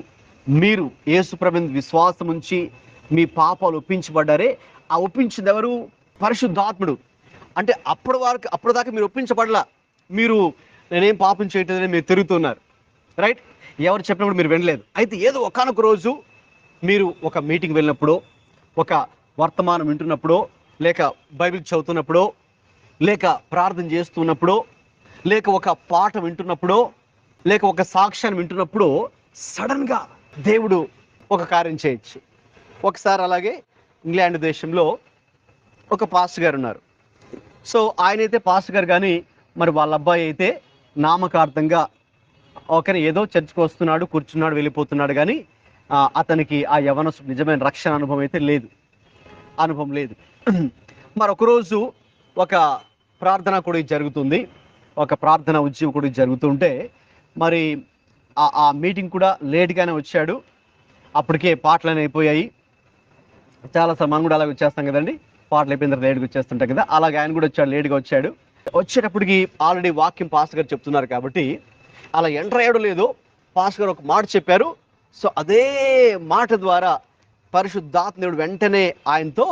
B: మీరు యేసు ప్రభుని విశ్వాసం ఉంచి మీ పాపాలు ఒప్పించబడ్డారే, ఆ ఒప్పించింది ఎవరు? పరిశుద్ధాత్ముడు. అంటే అప్పటిదాకా మీరు ఒప్పించబడలా, మీరు నేనేం పాపం చేయట్లేదని మీరు తిరుగుతున్నారు. రైట్? ఎవరు చెప్పినప్పుడు మీరు వినలేదు. అయితే ఏదో ఒకానొక రోజు మీరు ఒక మీటింగ్ వెళ్ళినప్పుడు, ఒక వర్తమానం వింటున్నప్పుడు, లేక బైబిల్ చదువుతున్నప్పుడు, లేక ప్రార్థన చేస్తున్నప్పుడు, లేక ఒక పాట వింటున్నప్పుడు, లేక ఒక సాక్ష్యాన్ని వింటున్నప్పుడు సడన్గా దేవుడు ఒక కార్యం చేయొచ్చు. ఒకసారి అలాగే ఇంగ్లాండ్ దేశంలో ఒక పాస్టర్ గారు ఉన్నారు. సో ఆయన అయితే పాస్టర్ గారు, కానీ మరి వాళ్ళ అబ్బాయి అయితే నామకార్థంగా ఒకరి ఏదో చర్చికి వస్తున్నాడు, కూర్చున్నాడు, వెళ్ళిపోతున్నాడు, కానీ అతనికి ఆ యవనసు నిజమైన రక్షణ అనుభవం అయితే లేదు. అనుభవం లేదు. మరొక రోజు ఒక ప్రార్థన కూడా జరుగుతుంది, ఒక ప్రార్థన ఉద్యమం కూడా జరుగుతుంటే మరి ఆ మీటింగ్ కూడా లేట్గానే వచ్చాడు. అప్పటికే పాటలు అయిపోయాయి. చాలాసార్లు మనం కూడా అలాగే వచ్చేస్తాం కదండి, పాటలు అయిపోయిన తర్వాత లేట్గా వచ్చేస్తుంటాం కదా, అలాగే ఆయన కూడా వచ్చాడు, లేట్గా వచ్చాడు. వచ్చేటప్పటికి ఆల్రెడీ వాక్యం పాస్టర్ గారు చెప్తున్నారు కాబట్టి అలా ఎంటర్ అయ్యడం లేదు. పాస్టర్ గారు ఒక మాట చెప్పారు. సో అదే మాట ద్వారా పరిశుద్ధాత్మ దేవుడు వెంటనే ఆయనతో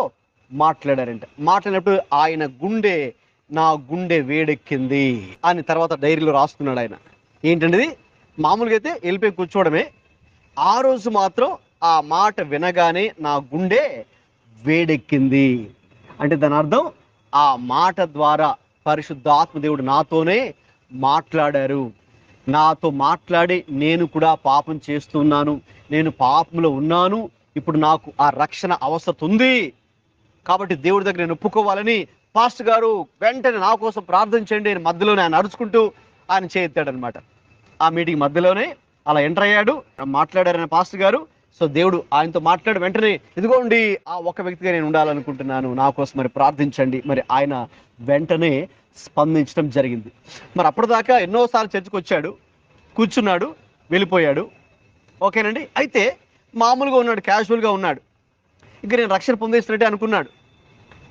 B: మాట్లాడారంట. మాట్లాడినప్పుడు ఆయన గుండె, నా గుండె వేడెక్కింది అని తర్వాత డైరీలో రాసుకున్నాడు ఆయన. ఏంటంటే మామూలుగా అయితే వెళ్ళిపోయి కూర్చోవడమే, ఆ రోజు మాత్రం ఆ మాట వినగానే నా గుండె వేడెక్కింది. అంటే దాని అర్థం ఆ మాట ద్వారా పరిశుద్ధాత్మ దేవుడు నాతోనే మాట్లాడారు. నాతో మాట్లాడి నేను కూడా పాపం చేస్తున్నాను, నేను పాపంలో ఉన్నాను, ఇప్పుడు నాకు ఆ రక్షణ అవసరం ఉంది కాబట్టి దేవుడి దగ్గర నేను ఒప్పుకోవాలని పాస్టర్ గారు వెంటనే నా కోసం ప్రార్థన చేయండి అని మధ్యలోనే ఆయన అరుచుకుంటూ ఆయన చేయెత్తాడనమాట. ఆ మీటింగ్ మధ్యలోనే అలా ఎంటర్ అయ్యాడు, మాట్లాడారని పాస్టర్ గారు. సో దేవుడు ఆయనతో మాట్లాడి వెంటనే ఇదిగోండి ఆ ఒక వ్యక్తిగా నేను ఉండాలనుకుంటున్నాను, నా కోసం మరి ప్రార్థించండి. మరి ఆయన వెంటనే స్పందించడం జరిగింది. మరి అప్పటిదాకా ఎన్నోసార్లు చర్చకు వచ్చాడు, కూర్చున్నాడు, వెళ్ళిపోయాడు, ఓకేనండి. అయితే మామూలుగా ఉన్నాడు, క్యాజువల్గా ఉన్నాడు. ఇంకా నేను రక్షణ పొందేసినట్టే అనుకున్నాడు.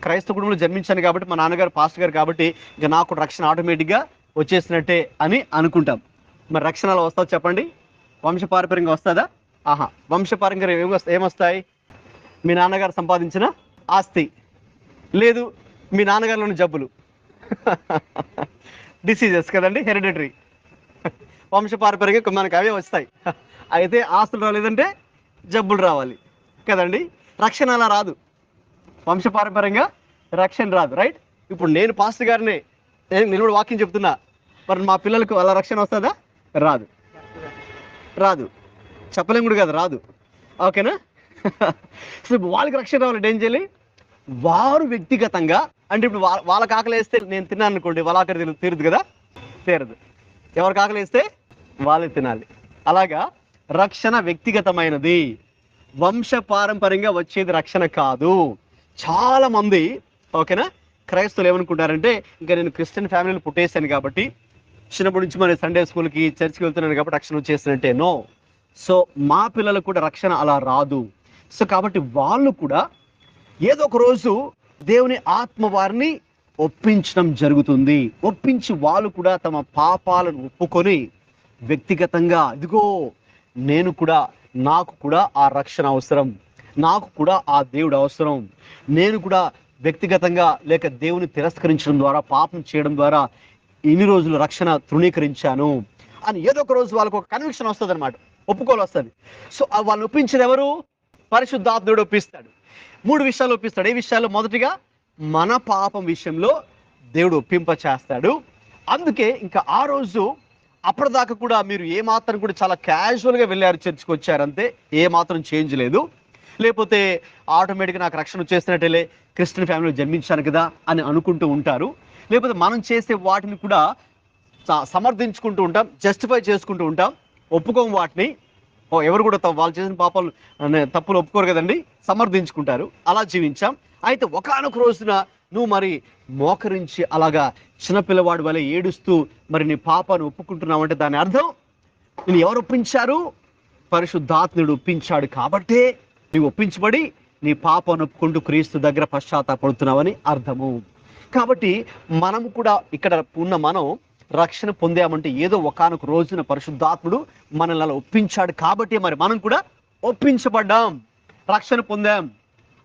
B: క్రైస్తవ కుటుంబంలో జన్మించాను కాబట్టి, మా నాన్నగారు పాస్టర్ గారు కాబట్టి ఇంకా నాకు రక్షణ ఆటోమేటిక్గా వచ్చేసినట్టే అని అనుకుంటాం. మరి రక్షణ అలా వస్తుందో చెప్పండి? వంశపారంపర్యంగా వస్తుందా? ఆహా, వంశపారంపర్యంగా ఏమొస్తాయి? మీ నాన్నగారు సంపాదించిన ఆస్తి, లేదు మీ నాన్నగారిలోని జబ్బులు, డిసీజెస్ కదండి, హెరిడిటరీ. వంశపారంపర్యంగా మనకు అవే వస్తాయి. అయితే ఆస్తులు రాలేదంటే జబ్బులు రావాలి కదండి. రక్షణ అలా రాదు, వంశపారంపర్యంగా రక్షణ రాదు, రైట్? ఇప్పుడు నేను పాస్టర్ గారిని నేను కూడా వాక్యం చెప్తున్నా, మరి మా పిల్లలకు అలా రక్షణ వస్తుందా? రాదు, రాదు, చెప్పలేం కూడా కదా, రాదు, ఓకేనా? సో వాళ్ళకి రక్షణ రావాలంటే ఏం చేయాలి? వారు వ్యక్తిగతంగా, అంటే ఇప్పుడు వాళ్ళకి ఆకలి వేస్తే నేను తిన్నాను అనుకోండి, వాళ్ళ ఆకలి తీరదు కదా, తీరదు. ఎవరికి ఆకలి వేస్తే వాళ్ళే తినాలి. అలాగా రక్షణ వ్యక్తిగతమైనది, వంశపారంపర్యంగా వచ్చేది రక్షణ కాదు. చాలా మంది, ఓకేనా, క్రైస్తవులు ఏమనుకుంటారంటే ఇంకా నేను క్రిస్టియన్ ఫ్యామిలీలో పుట్టేశాను కాబట్టి, చిన్నప్పటి నుంచి మరి సండే స్కూల్కి చర్చ్కి వెళ్తున్నాను కాబట్టి రక్షణ వచ్చేసినట్టే. నో. సో మా పిల్లలకు కూడా రక్షణ అలా రాదు. సో కాబట్టి వాళ్ళు కూడా ఏదో ఒక రోజు దేవుని ఆత్మ వారిని ఒప్పించడం జరుగుతుంది. ఒప్పించి వాళ్ళు కూడా తమ పాపాలను ఒప్పుకొని వ్యక్తిగతంగా ఇదిగో నేను కూడా, నాకు కూడా ఆ రక్షణ అవసరం, నాకు కూడా ఆ దేవుడు అవసరం, నేను కూడా వ్యక్తిగతంగా లేక దేవుని తిరస్కరించడం ద్వారా, పాపం చేయడం ద్వారా ఇన్ని రోజులు రక్షణ తృణీకరించాను అని ఏదో ఒక రోజు వాళ్ళకు ఒక కన్విక్షన్ వస్తుంది అనమాట, ఒప్పుకోలు వస్తుంది. సో వాళ్ళని ఒప్పించేది ఎవరు? పరిశుద్ధాత్ముడు ఒప్పిస్తాడు. 3 విషయాలు ఒప్పిస్తాడు. ఏ విషయాలు? మొదటిగా మన పాపం విషయంలో దేవుడు ఒప్పింప చేస్తాడు. అందుకే ఇంకా ఆ రోజు అప్పటిదాకా కూడా మీరు ఏమాత్రం కూడా చాలా క్యాజువల్గా వెళ్ళారు, చర్చ్కి వచ్చారంతే, ఏమాత్రం చేంజ్ లేదు. లేకపోతే ఆటోమేటిక్గా నాకు రక్షణ వచ్చేసినట్టేలే, క్రిస్టియన్ ఫ్యామిలీలో జన్మించాను కదా అని అనుకుంటూ ఉంటారు. లేకపోతే మనం చేసే వాటిని కూడా సమర్థించుకుంటూ ఉంటాం, జస్టిఫై చేసుకుంటూ ఉంటాం, ఒప్పుకోం వాటిని. ఎవరు కూడా వాళ్ళు చేసిన పాపాలు తప్పులు ఒప్పుకోరు కదండి, సమర్థించుకుంటారు. అలా జీవించాం. అయితే ఒకానొక రోజున నువ్వు మరి మోకరించి అలాగా చిన్నపిల్లవాడు వల్ల ఏడుస్తూ మరి నీ పాపాన్ని ఒప్పుకుంటున్నావు అంటే దాని అర్థం నేను ఎవరు ఒప్పించారు? పరిశుద్ధాత్ముడు ఒప్పించాడు కాబట్టే నీవు ఒప్పించబడి నీ పాపాన్ని ఒప్పుకుంటూ క్రీస్తు దగ్గర పశ్చాత్తాపడుతున్నావని అర్థము. కాబట్టి మనము కూడా ఇక్కడ ఉన్న మనం రక్షణ పొందామంటే ఏదో ఒకానొక రోజున పరిశుద్ధాత్ముడు మనల్ని అలా ఒప్పించాడు కాబట్టి మరి మనం కూడా ఒప్పించబడ్డాం, రక్షణ పొందాం.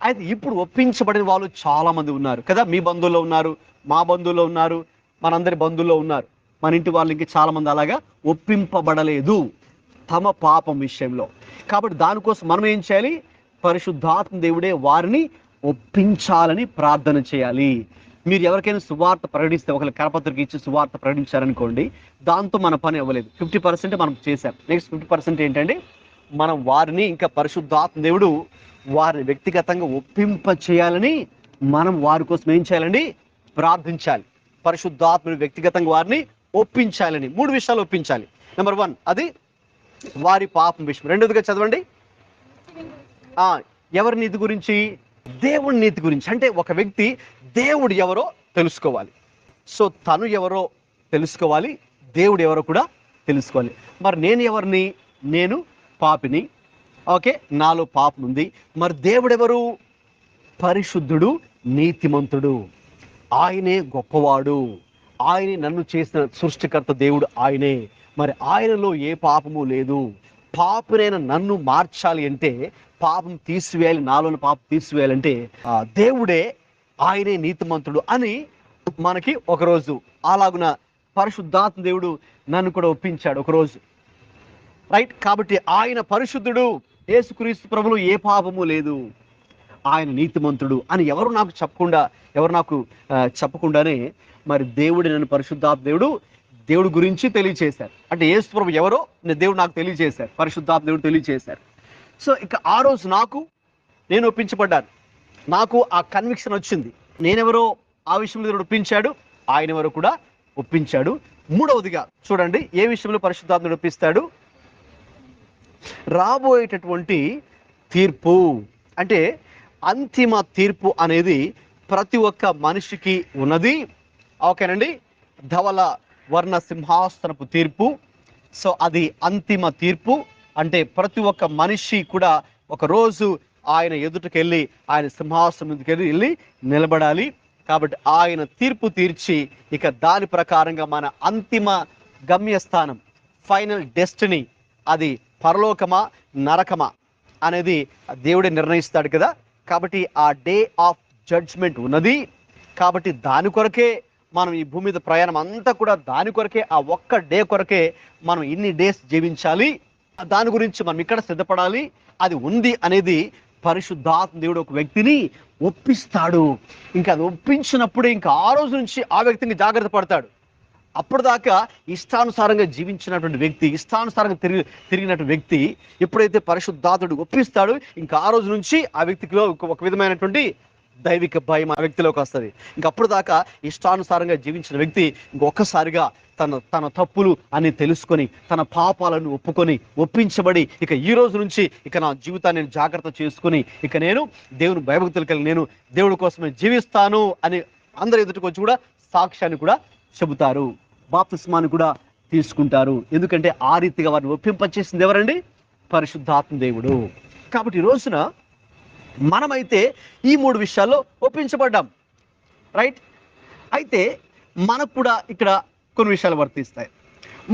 B: అయితే ఇప్పుడు ఒప్పించబడిన వాళ్ళు చాలా మంది ఉన్నారు కదా, మీ బంధువుల్లో ఉన్నారు, మా బంధువుల్లో ఉన్నారు, మనందరి బంధువుల్లో ఉన్నారు. మన ఇంటి వాళ్ళు ఇంక చాలా మంది అలాగా ఒప్పింపబడలేదు తమ పాపం విషయంలో. కాబట్టి దానికోసం మనం ఏం చేయాలి? పరిశుద్ధాత్మ దేవుడే వారిని ఒప్పించాలని ప్రార్థన చేయాలి. మీరు ఎవరికైనా సువార్త ప్రకటిస్తే, ఒకళ్ళు కరపత్రిక ఇచ్చి సువార్త ప్రకటించారనుకోండి, దాంతో మన పని అవ్వలేదు. 50% మనం చేశాం. నెక్స్ట్ 50% ఏంటంటే మనం వారిని ఇంకా పరిశుద్ధాత్మ దేవుడు వారిని వ్యక్తిగతంగా ఒప్పింప చేయాలని మనం వారి కోసం ఏం చేయాలండి? ప్రార్థించాలి. పరిశుద్ధాత్మని వ్యక్తిగతంగా వారిని ఒప్పించాలని 3 విషయాలు ఒప్పించాలి. నెంబర్ 1 అది వారి పాపం విషయం. రెండోదిగా చదవండి, ఎవరిని ఇది గురించి? దేవుడి నీతి గురించి. అంటే ఒక వ్యక్తి దేవుడు ఎవరో తెలుసుకోవాలి. సో తను ఎవరో తెలుసుకోవాలి, దేవుడు ఎవరో కూడా తెలుసుకోవాలి. మరి నేను ఎవరిని? నేను పాపిని. ఓకే, నాలో పాపం ఉంది. మరి దేవుడు ఎవరు? పరిశుద్ధుడు, నీతిమంతుడు. ఆయనే గొప్పవాడు. ఆయనే నన్ను చేసిన సృష్టికర్త దేవుడు ఆయనే. మరి ఆయనలో ఏ పాపము లేదు. పాపునైన నన్ను మార్చాలి అంటే, పాపం తీసివేయాలి, నాలోని పాపం తీసివేయాలంటే దేవుడే, ఆయనే నీతిమంతుడు అని మనకి ఒకరోజు అలాగున పరిశుద్ధాత్మ దేవుడు నన్ను కూడా ఒప్పించాడు ఒకరోజు. రైట్. కాబట్టి ఆయన పరిశుద్ధుడు, యేసుక్రీస్తు ప్రభువులో ఏ పాపము లేదు, ఆయన నీతిమంతుడు అని ఎవరు నాకు చెప్పకుండానే మరి దేవుడు నన్ను పరిశుద్ధాత్మ దేవుడు గురించి తెలియచేశారు. అంటే యేసు ప్రభు ఎవరో దేవుడు నాకు తెలియచేశారు, పరిశుద్ధాత్మ దేవుడు తెలియచేశారు. సో ఇక ఆ రోజు నేను ఒప్పించబడ్డాను. నాకు ఆ కన్విక్షన్ వచ్చింది. నేనెవరో ఆ విషయంలో దేవుడు ఒప్పించాడు, ఆయన ఎవరో కూడా ఒప్పించాడు. మూడవదిగా చూడండి, ఏ విషయంలో పరిశుద్ధాత్ముడు ఒప్పిస్తాడు? రాబోయేటటువంటి తీర్పు. అంటే అంతిమ తీర్పు అనేది ప్రతి ఒక్క మనిషికి ఉన్నది. ఓకేనండి. ధవల వర్ణ సింహాసనపు తీర్పు. సో అది అంతిమ తీర్పు. అంటే ప్రతి ఒక్క మనిషి కూడా ఒకరోజు ఆయన ఎదుటకెళ్ళి, ఆయన సింహాసనం వెళ్ళి నిలబడాలి. కాబట్టి ఆయన తీర్పు తీర్చి ఇక దాని ప్రకారంగా మన అంతిమ గమ్యస్థానం, ఫైనల్ డెస్టినీ, అది పరలోకమా నరకమా అనేది దేవుడే నిర్ణయిస్తాడు కదా. కాబట్టి ఆ డే ఆఫ్ జడ్జ్మెంట్ ఉన్నది. కాబట్టి దాని కొరకే మనం ఈ భూమి మీద ప్రయాణం అంతా కూడా దాని కొరకే, ఆ ఒక్క డే కొరకే మనం ఇన్ని డేస్ జీవించాలి, దాని గురించి మనం ఇక్కడ సిద్ధపడాలి. అది ఉంది అనేది పరిశుద్ధాత్మ దేవుడు ఒక వ్యక్తిని ఒప్పిస్తాడు. ఇంకా అది ఒప్పించినప్పుడే ఇంకా ఆ రోజు నుంచి ఆ వ్యక్తిని జాగ్రత్త పడతాడు. అప్పటిదాకా ఇష్టానుసారంగా జీవించినటువంటి వ్యక్తి, ఇష్టానుసారంగా తిరిగినటువంటి వ్యక్తి ఎప్పుడైతే పరిశుద్ధాత్ముడు ఒప్పిస్తాడో ఇంకా ఆ రోజు నుంచి ఆ వ్యక్తిలో ఒక విధమైనటువంటి దైవిక భయం ఆ వ్యక్తిలోకి వస్తుంది. ఇంకప్పుడు దాకా ఇష్టానుసారంగా జీవించిన వ్యక్తి ఇంకొకసారిగా తన తప్పులు అని తెలుసుకొని, తన పాపాలను ఒప్పించబడి ఇక ఈ రోజు నుంచి ఇక నా జీవితాన్ని నేను జాగ్రత్త చేసుకొని ఇక నేను దేవుని భయభక్తులు కలిగి నేను దేవుడి కోసమే జీవిస్తాను అని అందరి ఎదుటికి వచ్చి కూడా సాక్ష్యాన్ని కూడా చెబుతారు, బాప్తిస్మాన్ని కూడా తీసుకుంటారు. ఎందుకంటే ఆ రీతిగా వారిని ఒప్పింపచేసింది ఎవరండి? పరిశుద్ధాత్మ దేవుడు. కాబట్టి ఈ రోజున మనమైతే ఈ 3 విషయాల్లో ఒప్పించబడ్డాం. రైట్. అయితే మనకు కూడా ఇక్కడ కొన్ని విషయాలు వర్తిస్తాయి.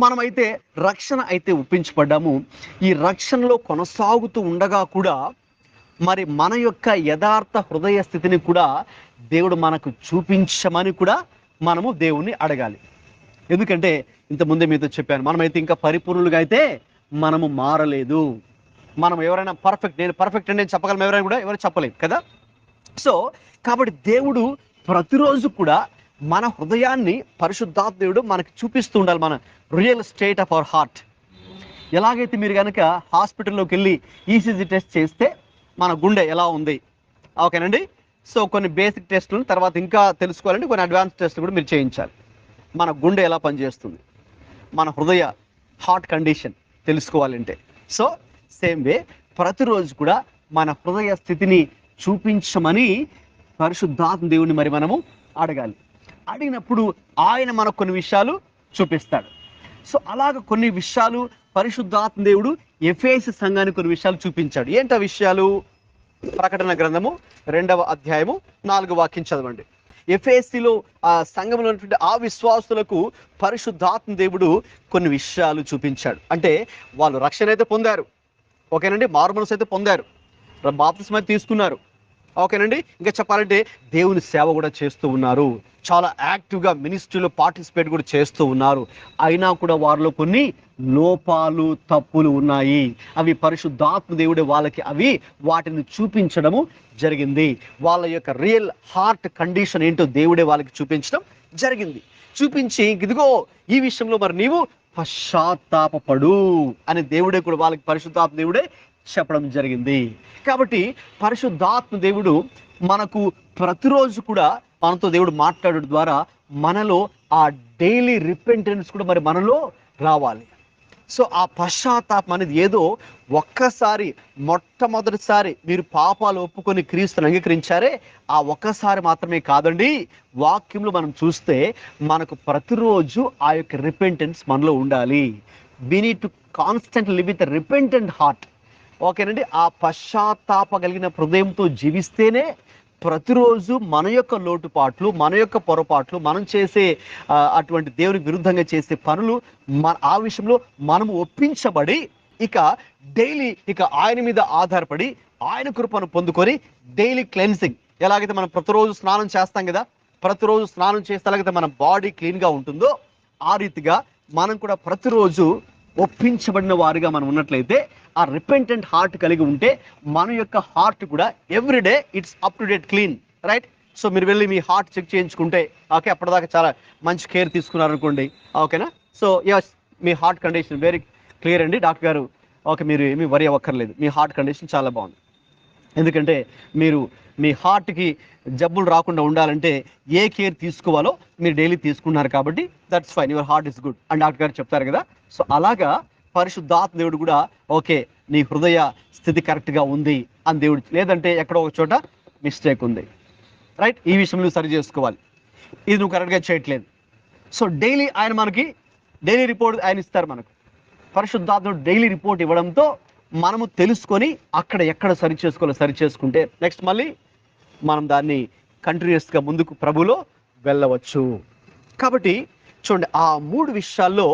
B: మనమైతే రక్షణ అయితే ఒప్పించబడ్డాము. ఈ రక్షణలో కొనసాగుతూ ఉండగా కూడా మరి మన యొక్క యథార్థ హృదయ స్థితిని కూడా దేవుడు మనకు చూపించమని కూడా మనము దేవుణ్ణి అడగాలి. ఎందుకంటే ఇంతకుముందే మీతో చెప్పాను, మనమైతే ఇంకా పరిపూర్ణులుగా అయితే మనము మారలేదు. మనం ఎవరైనా నేను పర్ఫెక్ట్ అని చెప్పగలం, ఎవరైనా కూడా ఎవరు చెప్పలేము కదా. సో కాబట్టి దేవుడు ప్రతిరోజు కూడా మన హృదయాన్ని పరిశుద్ధాత్మ దేవుడు మనకి చూపిస్తూ ఉండాలి, మన real state of our heart. ఎలాగైతే మీరు కనుక హాస్పిటల్లోకి వెళ్ళి ఈసీజీ టెస్ట్ చేస్తే మన గుండె ఎలా ఉంది, ఓకేనండి. సో కొన్ని బేసిక్ టెస్టులు తర్వాత ఇంకా తెలుసుకోవాలంటే కొన్ని అడ్వాన్స్ టెస్టులు కూడా మీరు చేయించాలి. మన గుండె ఎలా పనిచేస్తుంది, మన హృదయ హార్ట్ కండిషన్ తెలుసుకోవాలంటే. సో సేమ్ వే ప్రతిరోజు కూడా మన హృదయ స్థితిని చూపించమని పరిశుద్ధాత్మ దేవుని మరి మనము అడగాలి. అడిగినప్పుడు ఆయన మనకు కొన్ని విషయాలు చూపిస్తాడు. సో అలాగ కొన్ని విషయాలు పరిశుద్ధాత్మ దేవుడు ఎఫెసు సంఘానికి కొన్ని విషయాలు చూపించాడు. ఏంటా విషయాలు? ప్రకటన గ్రంథము 2వ అధ్యాయము 4వ వాక్యం చదవండి. ఎఫెసులో ఆ సంఘంలో ఉన్నటువంటి ఆ విశ్వాసులకు పరిశుద్ధాత్మ దేవుడు కొన్ని విషయాలు చూపించాడు. అంటే వాళ్ళు రక్షణ అయితే పొందారు, ఓకేనండి, మారుమనసు అయితే పొందారు, బాప్తిస్మా తీసుకున్నారు, ఓకేనండి. ఇంకా చెప్పాలంటే దేవుని సేవ కూడా చేస్తూ ఉన్నారు, చాలా యాక్టివ్గా మినిస్ట్రీలో పార్టిసిపేట్ కూడా చేస్తూ ఉన్నారు. అయినా కూడా వారిలో కొన్ని లోపాలు తప్పులు ఉన్నాయి. అవి పరిశుద్ధాత్మ దేవుడే వాళ్ళకి వాటిని చూపించడము జరిగింది. వాళ్ళ యొక్క రియల్ హార్ట్ కండిషన్ ఏంటో దేవుడే వాళ్ళకి చూపించడం జరిగింది. చూపించి ఇదిగో ఈ విషయంలో మరి నీవు పశ్చాత్తాపపడు అని దేవుడే కూడా వాళ్ళకి పరిశుద్ధాత్మ దేవుడే చెప్పడం జరిగింది. కాబట్టి పరిశుద్ధాత్మ దేవుడు మనకు ప్రతిరోజు కూడా మనతో దేవుడు మాట్లాడడం ద్వారా మనలో ఆ డైలీ రిపెంటెన్స్ కూడా మరి మనలో రావాలి. సో ఆ పశ్చాత్తాపం అనేది ఏదో ఒక్కసారి మొట్టమొదటిసారి మీరు పాపాలు ఒప్పుకొని క్రీస్తుని అంగీకరించారే ఆ ఒక్కసారి మాత్రమే కాదండి. వాక్యంలో మనం చూస్తే మనకు ప్రతిరోజు ఆ యొక్క రిపెంటెన్స్ మనలో ఉండాలి. We need to constant live with repentant heart. ఓకేనండి. ఆ పశ్చాత్తాప కలిగిన హృదయంతో జీవిస్తేనే ప్రతిరోజు మన యొక్క లోటుపాట్లు, మన యొక్క పొరపాట్లు, మనం చేసే అటువంటి దేవునికి విరుద్ధంగా చేసే పనులు ఆ విషయంలో మనము ఒప్పించబడి ఇక డైలీ ఇక ఆయన మీద ఆధారపడి ఆయన కృపను పొందుకొని డైలీ క్లెన్సింగ్, ఎలాగైతే మనం ప్రతిరోజు స్నానం చేస్తాం కదా, ప్రతిరోజు స్నానం చేస్తే ఎలాగైతే మన బాడీ క్లీన్గా ఉంటుందో ఆ రీతిగా మనం కూడా ప్రతిరోజు ఒప్పించబడిన వారుగా మనం ఉన్నట్లయితే, ఆ రిపెంటెంట్ హార్ట్ కలిగి ఉంటే మన యొక్క హార్ట్ కూడా everyday it's up to date clean, right? So మీరు వెళ్ళి మీ హార్ట్ చెక్ చేయించుకుంటే ఓకే, అప్పటిదాకా చాలా మంచి కేర్ తీసుకున్నారనుకోండి, ఓకేనా? సో యస్, మీ హార్ట్ కండిషన్ వెరీ క్లియర్ అండి డాక్టర్ గారు, ఓకే, మీరు ఏమీ వరి అవ్వక్కర్లేదు, మీ హార్ట్ కండిషన్ చాలా బాగుంది. ఎందుకంటే మీరు మీ హార్ట్కి జబ్బులు రాకుండా ఉండాలంటే ఏ కేర్ తీసుకోవాలో మీరు డైలీ తీసుకున్నారు కాబట్టి that's fine, your heart is good అని డాక్టర్ గారు చెప్తారు కదా. సో అలాగా పరిశుద్ధాత్మ దేవుడు కూడా ఓకే నీ హృదయ స్థితి కరెక్ట్గా ఉంది అని దేవుడు, లేదంటే ఎక్కడో ఒక చోట మిస్టేక్ ఉంది, రైట్? ఈ విషయం నువ్వు సరి చేసుకోవాలి, ఇది నువ్వు కరెక్ట్గా చేయట్లేదు. సో డైలీ ఆయన మనకి డైలీ రిపోర్ట్ ఆయన ఇస్తారు మనకు. పరిశుద్ధాత్ముడు డైలీ రిపోర్ట్ ఇవ్వడంతో మనము తెలుసుకొని అక్కడ ఎక్కడ సరి చేసుకోవాలో సరి చేసుకుంటే నెక్స్ట్ మళ్ళీ మనం దాన్ని కంటిన్యూస్గా ముందుకు ప్రభులో వెళ్ళవచ్చు. కాబట్టి చూడండి, ఆ 3 విషయాల్లో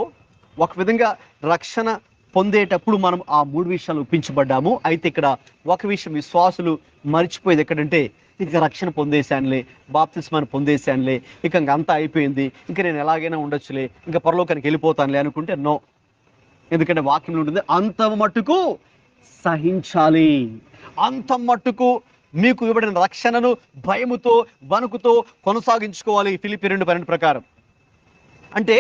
B: ఒక విధంగా రక్షణ పొందేటప్పుడు మనం ఆ 3 విషయాలు ఒప్పించబడ్డాము. అయితే ఇక్కడ ఒక విషయం విశ్వాసులు మర్చిపోయేది ఎక్కడంటే, ఇంకా రక్షణ పొందేశానులే, బాప్తిస్మాన్ని పొందేశానులే, ఇక అంతా అయిపోయింది, ఇంకా నేను ఎలాగైనా ఉండొచ్చులే, ఇంకా పరలోకానికి వెళ్ళిపోతానులే అనుకుంటే నో. ఎందుకంటే వాక్యంలో ఉంటుంది అంత మట్టుకు సహించాలి, అంత మట్టుకు మీకు ఇవ్వబడిన రక్షణను భయముతో వణుకుతో కొనసాగించుకోవాలి. ఫిలిప్పీ 2:12 ప్రకారం అంటే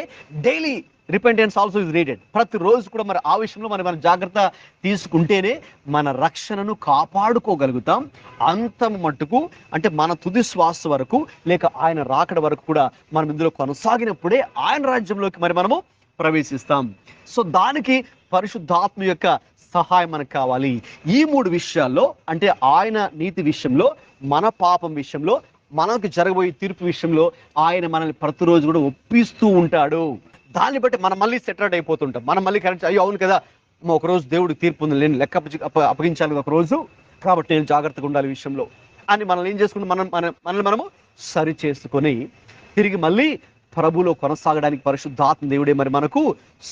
B: daily repentance also is needed. ప్రతిరోజు కూడా మరి ఆ విషయంలో మనం జాగ్రత్త తీసుకుంటేనే మన రక్షణను కాపాడుకోగలుగుతాం. అంత మట్టుకు అంటే మన తుది శ్వాస వరకు లేక ఆయన రాకడ వరకు కూడా మనం ఇందులో కొనసాగినప్పుడే ఆయన రాజ్యంలోకి మరి మనము ప్రవేశిస్తాం. సో దానికి పరిశుద్ధాత్మ యొక్క సహాయం మనకు కావాలి. ఈ 3 విషయాల్లో అంటే ఆయన నీతి విషయంలో, మన పాపం విషయంలో, మనకు జరగబోయే తీర్పు విషయంలో ఆయన మనల్ని ప్రతిరోజు కూడా ఒప్పిస్తూ ఉంటాడు. దాన్ని బట్టి మనం మళ్ళీ సెటిల్డ్ అయిపోతుంటాం. మనం మళ్ళీ కరెక్ట్, అయ్యో అవును కదా, ఒకరోజు దేవుడు తీర్పు ఉంది, నేను లెక్క అప్పగించాలి ఒకరోజు, కాబట్టి నేను జాగ్రత్తగా ఉండాలి విషయంలో అని మనల్ని ఏం చేసుకుంటే మనల్ని మనము సరి చేసుకొని తిరిగి మళ్ళీ ప్రభులో కొనసాగడానికి పరిశుద్ధాత్మ దేవుడే మరి మనకు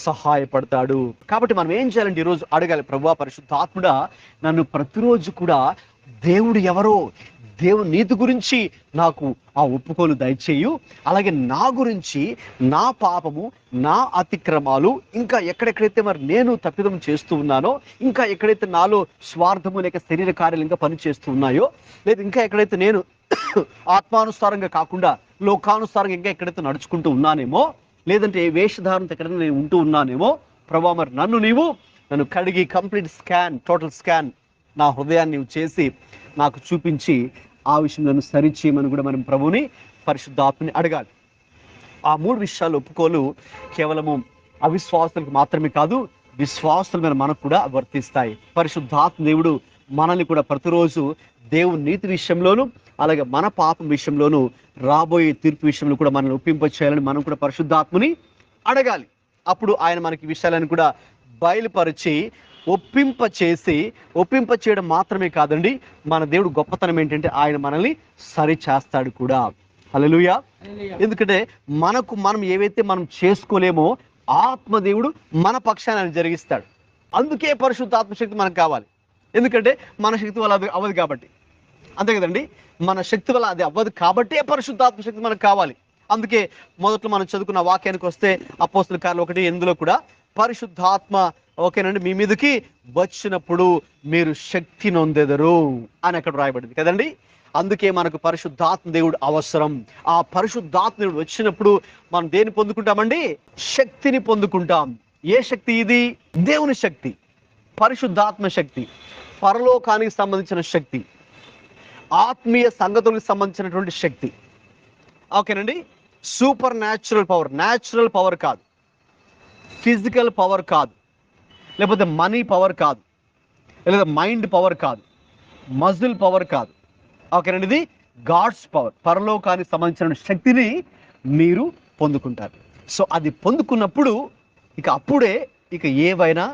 B: సహాయపడతాడు. కాబట్టి మనం ఏం చేయాలంటే ఈరోజు అడగాలి, ప్రభువా పరిశుద్ధాత్ముడా నన్ను ప్రతిరోజు కూడా దేవుడు ఎవరో, దేవుని నీతి గురించి నాకు ఆ ఒప్పుకోలు దయచేయు, అలాగే నా గురించి, నా పాపము, నా అతిక్రమాలు, ఇంకా ఎక్కడెక్కడైతే మరి నేను తప్పిదం చేస్తూ ఉన్నానో, ఇంకా ఎక్కడైతే నాలో స్వార్థము లేక శరీర కార్యాలు ఇంకా పనిచేస్తూ ఉన్నాయో, లేదా ఇంకా ఎక్కడైతే నేను ఆత్మానుసారంగా కాకుండా లోకానుసారంగా ఇంకా ఎక్కడైతే నడుచుకుంటూ ఉన్నానేమో, లేదంటే వేషధారణతో ఎక్కడైనా నేను ఉంటూ ఉన్నానేమో, ప్రభా మరి నన్ను కడిగి కంప్లీట్ స్కాన్, టోటల్ స్కాన్ నా హృదయాన్ని నీవు చేసి నాకు చూపించి ఆ విషయంలో సరిచేయమని కూడా మనం ప్రభుని పరిశుద్ధాత్మని అడగాలి. ఆ 3 విషయాలు ఒప్పుకోలు కేవలము అవిశ్వాసులకు మాత్రమే కాదు, విశ్వాసుల మీద మనకు కూడా వర్తిస్తాయి. పరిశుద్ధాత్మ దేవుడు మనల్ని కూడా ప్రతిరోజు దేవుని నీతి విషయంలోను అలాగే మన పాపం విషయంలోను రాబోయే తీర్పు విషయంలో కూడా మనల్ని ఒప్పింపచేయాలని మనం కూడా పరిశుద్ధాత్మని అడగాలి. అప్పుడు ఆయన మనకి విషయాలను కూడా బయలుపరిచి ఒప్పింప చేయడం మాత్రమే కాదండి, మన దేవుడు గొప్పతనం ఏంటంటే ఆయన మనల్ని సరి చేస్తాడు కూడా. హల్లెలూయా. ఎందుకంటే మనం ఏవైతే మనం చేసుకోలేమో ఆత్మదేవుడు మన పక్షాన్ని జరిగిస్తాడు. అందుకే పరిశుద్ధాత్మ శక్తి మనకు కావాలి. ఎందుకంటే మన శక్తి వల్ల అది అవ్వదు కాబట్టి, అంతే కదండి, మన శక్తి వల్ల అది అవ్వదు కాబట్టే పరిశుద్ధాత్మ శక్తి మనకు కావాలి. అందుకే మొదట్లో మనం చదువుకున్న వాక్యానికి వస్తే అపోస్తల కార్యాలు 1:8 కూడా పరిశుద్ధాత్మ ఓకేనండి మీ మీదకి వచ్చినప్పుడు మీరు శక్తి నొందెదరు అని అక్కడ రాయబడింది కదండి. అందుకే మనకు పరిశుద్ధాత్మ దేవుడు అవసరం. ఆ పరిశుద్ధాత్మ దేవుడు వచ్చినప్పుడు మనం దేన్ని పొందుకుంటామండి? శక్తిని పొందుకుంటాం. ఏ శక్తి ఇది? దేవుని శక్తి, పరిశుద్ధాత్మ శక్తి, పరలోకానికి సంబంధించిన శక్తి, ఆత్మీయ సంగతులకు సంబంధించినటువంటి శక్తి. ఓకేనండి. Super natural power, natural power కాదు, ఫిజికల్ పవర్ కాదు, లేకపోతే మనీ పవర్ కాదు, లేదా మైండ్ పవర్ కాదు, మజిల్ పవర్ కాదు. ఓకేనండి, ఇది గాడ్స్ పవర్, పరలోకానికి సంబంధించిన శక్తిని మీరు పొందుకుంటారు. సో అది పొందుకున్నప్పుడు అప్పుడే ఏవైనా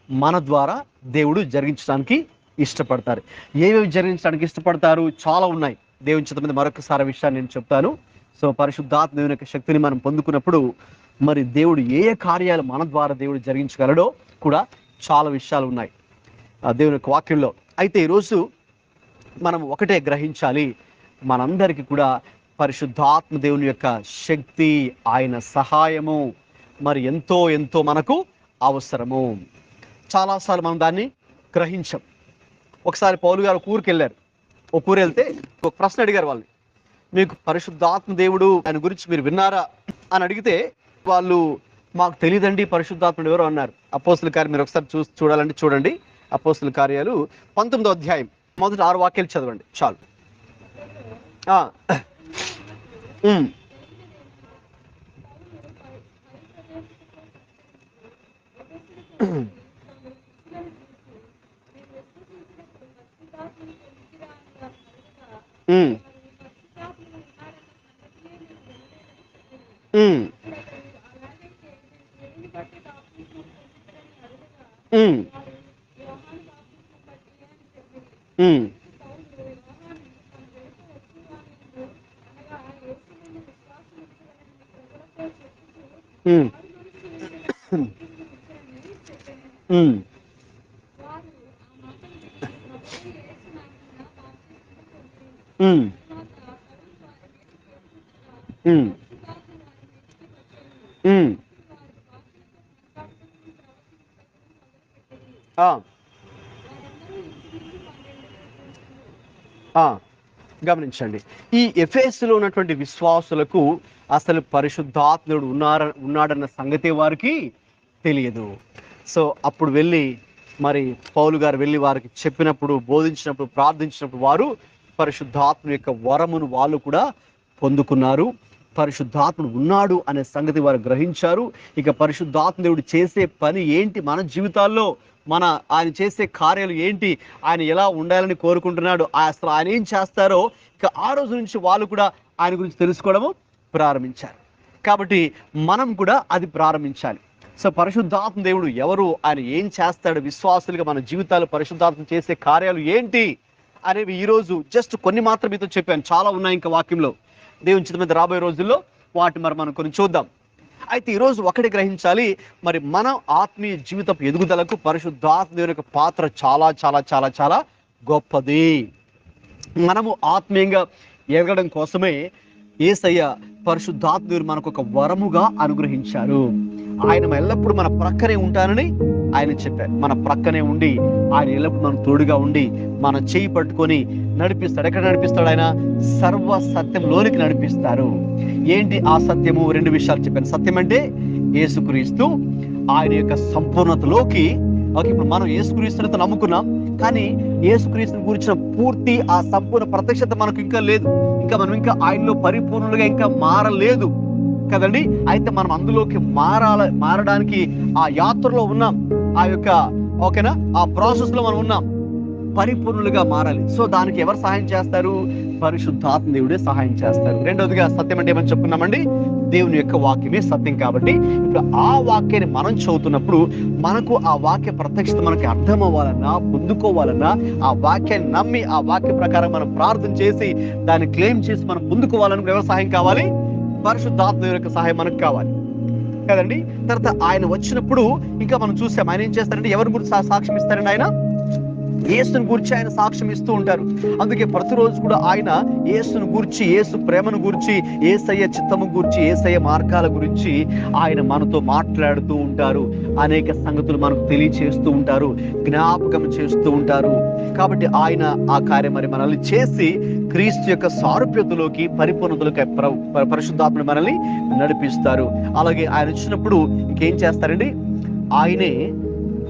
B: మన ద్వారా దేవుడు జరిగించడానికి ఇష్టపడతారు. ఏవేవి జరిగించడానికి ఇష్టపడతారు? చాలా ఉన్నాయి. దేవుని చేత మీద మరొకసారి విషయాన్ని నేను చెప్తాను. సో పరిశుద్ధాత్మ దేవుని యొక్క శక్తిని మనం పొందుకున్నప్పుడు మరి దేవుడు ఏ కార్యాలు మన ద్వారా దేవుడు జరిగించగలడో కూడా చాలా విషయాలు ఉన్నాయి దేవుని యొక్క వాక్యంలో. అయితే ఈరోజు మనం ఒకటే గ్రహించాలి, మనందరికీ కూడా పరిశుద్ధాత్మ దేవుని యొక్క శక్తి, ఆయన సహాయము మరి ఎంతో ఎంతో మనకు అవసరము. చాలాసార్లు మనం దాన్ని గ్రహించాం. ఒకసారి పౌలు గారు ఒక ఊరికి వెళ్ళారు. ఒక ఊరు వెళ్తే ఒక ప్రశ్న అడిగారు వాళ్ళని, మీకు పరిశుద్ధాత్మ దేవుడు ఆయన గురించి మీరు విన్నారా అని అడిగితే వాళ్ళు మాకు తెలియదండి పరిశుద్ధాత్ముడు ఎవరు అన్నారు. అపోస్తుల కార్యం మీరు ఒకసారి చూడాలంటే చూడండి. అపోస్తుల కార్యాలు 19వ అధ్యాయం మొదటి 6 వాక్యాలు చదవండి చాలు. గమనించండి, ఈ ఎఫెసులో ఉన్నటువంటి విశ్వాసులకు అసలు పరిశుద్ధాత్ముడు ఉన్నాడన్న సంగతి వారికి తెలియదు. సో అప్పుడు వెళ్ళి మరి పౌలు గారు వెళ్ళి వారికి చెప్పినప్పుడు, బోధించినప్పుడు, ప్రార్థించినప్పుడు వారు పరిశుద్ధాత్మ యొక్క వరమును వాళ్ళు కూడా పొందుకున్నారు. పరిశుద్ధాత్ముడు ఉన్నాడు అనే సంగతి వారు గ్రహించారు. పరిశుద్ధాత్మ దేవుడు చేసే పని ఏంటి మన జీవితాల్లో, ఆయన చేసే కార్యాలు ఏంటి, ఆయన ఎలా ఉండాలని కోరుకుంటున్నాడు, అసలు ఆయన ఏం చేస్తారో ఆ రోజు నుంచి వాళ్ళు కూడా ఆయన గురించి తెలుసుకోవడము ప్రారంభించారు. కాబట్టి మనం కూడా అది ప్రారంభించాలి. సో పరిశుద్ధాత్మ దేవుడు ఎవరు, ఆయన ఏం చేస్తాడు, విశ్వాసులుగా మన జీవితాలు పరిశుద్ధాత్మ చేసే కార్యాలు ఏంటి అనేవి ఈరోజు జస్ట్ కొన్ని మాత్రం మీతో చెప్పాను. చాలా ఉన్నాయి ఇంకా వాక్యంలో. దేవుని చిత్తం మీద రాబోయే రోజుల్లో వాటి మరి మనం కొన్ని చూద్దాం. అయితే ఈరోజు ఒకటి గ్రహించాలి, మరి మన ఆత్మీయ జీవితపు ఎదుగుదలకు పరిశుద్ధాత్మ దేవుని యొక్క పాత్ర చాలా చాలా చాలా చాలా గొప్పది. మనము ఆత్మీయంగా ఎదగడం కోసమే యేసయ్య పరిశుద్ధాత్మ దేవుడు మనకు ఒక వరముగా అనుగ్రహించారు. ఆయన ఎల్లప్పుడూ మన ప్రక్కనే ఉంటానని ఆయన చెప్పారు. మన ప్రక్కనే ఉండి ఆయన ఎల్లప్పుడు మనం తోడుగా ఉండి మన చేయి పట్టుకొని నడిపిస్తాడు. ఎక్కడ నడిపిస్తాడు? ఆయన సర్వ సత్యంలోనికి నడిపిస్తారు. ఏంటి ఆ సత్యము? 2 విషయాలు చెప్పాను. సత్యం అంటే యేసుక్రీస్తు, ఆయన యొక్క సంపూర్ణతలోకి. ఇప్పుడు మనం యేసుక్రీస్తునితో నమ్ముకున్నాం, కానీ యేసుక్రీస్తుని గురించిన పూర్తి ఆ సంపూర్ణ ప్రత్యక్షత మనకు ఇంకా లేదు. మనం ఇంకా ఆయనలో పరిపూర్ణులుగా ఇంకా మారలేదు కదండి. అయితే మనం అందులోకి మారడానికి ఆ యాత్రలో ఉన్నాం. ఓకేనా, ఆ ప్రాసెస్ లో మనం ఉన్నాం. పరిపూర్ణులుగా మారాలి. సో దానికి ఎవరు సహాయం చేస్తారు? పరిశుద్ధాత్మ దేవుడే సహాయం చేస్తారు. రెండవదిగా సత్యం అంటే ఏమని చెప్పుకున్నామండి? దేవుని యొక్క వాక్యమే సత్యం. కాబట్టి ఇప్పుడు ఆ వాక్యాన్ని మనం చదువుతున్నప్పుడు మనకు ఆ వాక్య ప్రత్యక్షత మనకి అర్థం అవ్వాలన్నా, పొందుకోవాలన్నా, ఆ వాక్యాన్ని నమ్మి ఆ వాక్య ప్రకారం మనం ప్రార్థన చేసి దాన్ని క్లెయిమ్ చేసి మనం పొందుకోవాలని ఎవరు సహాయం కావాలి? పరిశుద్ధాత్మ యొక్క సహాయం మనకు కావాలి కదండి. తర్వాత ఆయన వచ్చినప్పుడు ఇంకా మనం చూసాం, ఆయన ఏం చేస్తారంటే ఎవరి గురించి సాక్ష్యం ఇస్తారండి? ఆయన యేసుని గురించి ఆయన సాక్ష్యం ఇస్తూ ఉంటారు. అందుకే ప్రతిరోజు కూడా ఆయన యేసును గురించి, యేసు ప్రేమను గురించి, యేసయ్య చిత్తము గురించి, యేసయ్య మార్గాల గురించి ఆయన మనతో మాట్లాడుతూ ఉంటారు. అనేక సంగతులు మనకు తెలియచేస్తూ ఉంటారు, జ్ఞాపకం చేస్తూ ఉంటారు. కాబట్టి ఆయన ఆ కార్యం మరి మనల్ని చేసి క్రీస్తు యొక్క సారూప్యతలోకి, పరిపూర్ణతలోకి పరిశుద్ధాత్మని మనల్ని నడిపిస్తారు. అలాగే ఆయన వచ్చినప్పుడు ఇంకేం చేస్తారండి? ఆయనే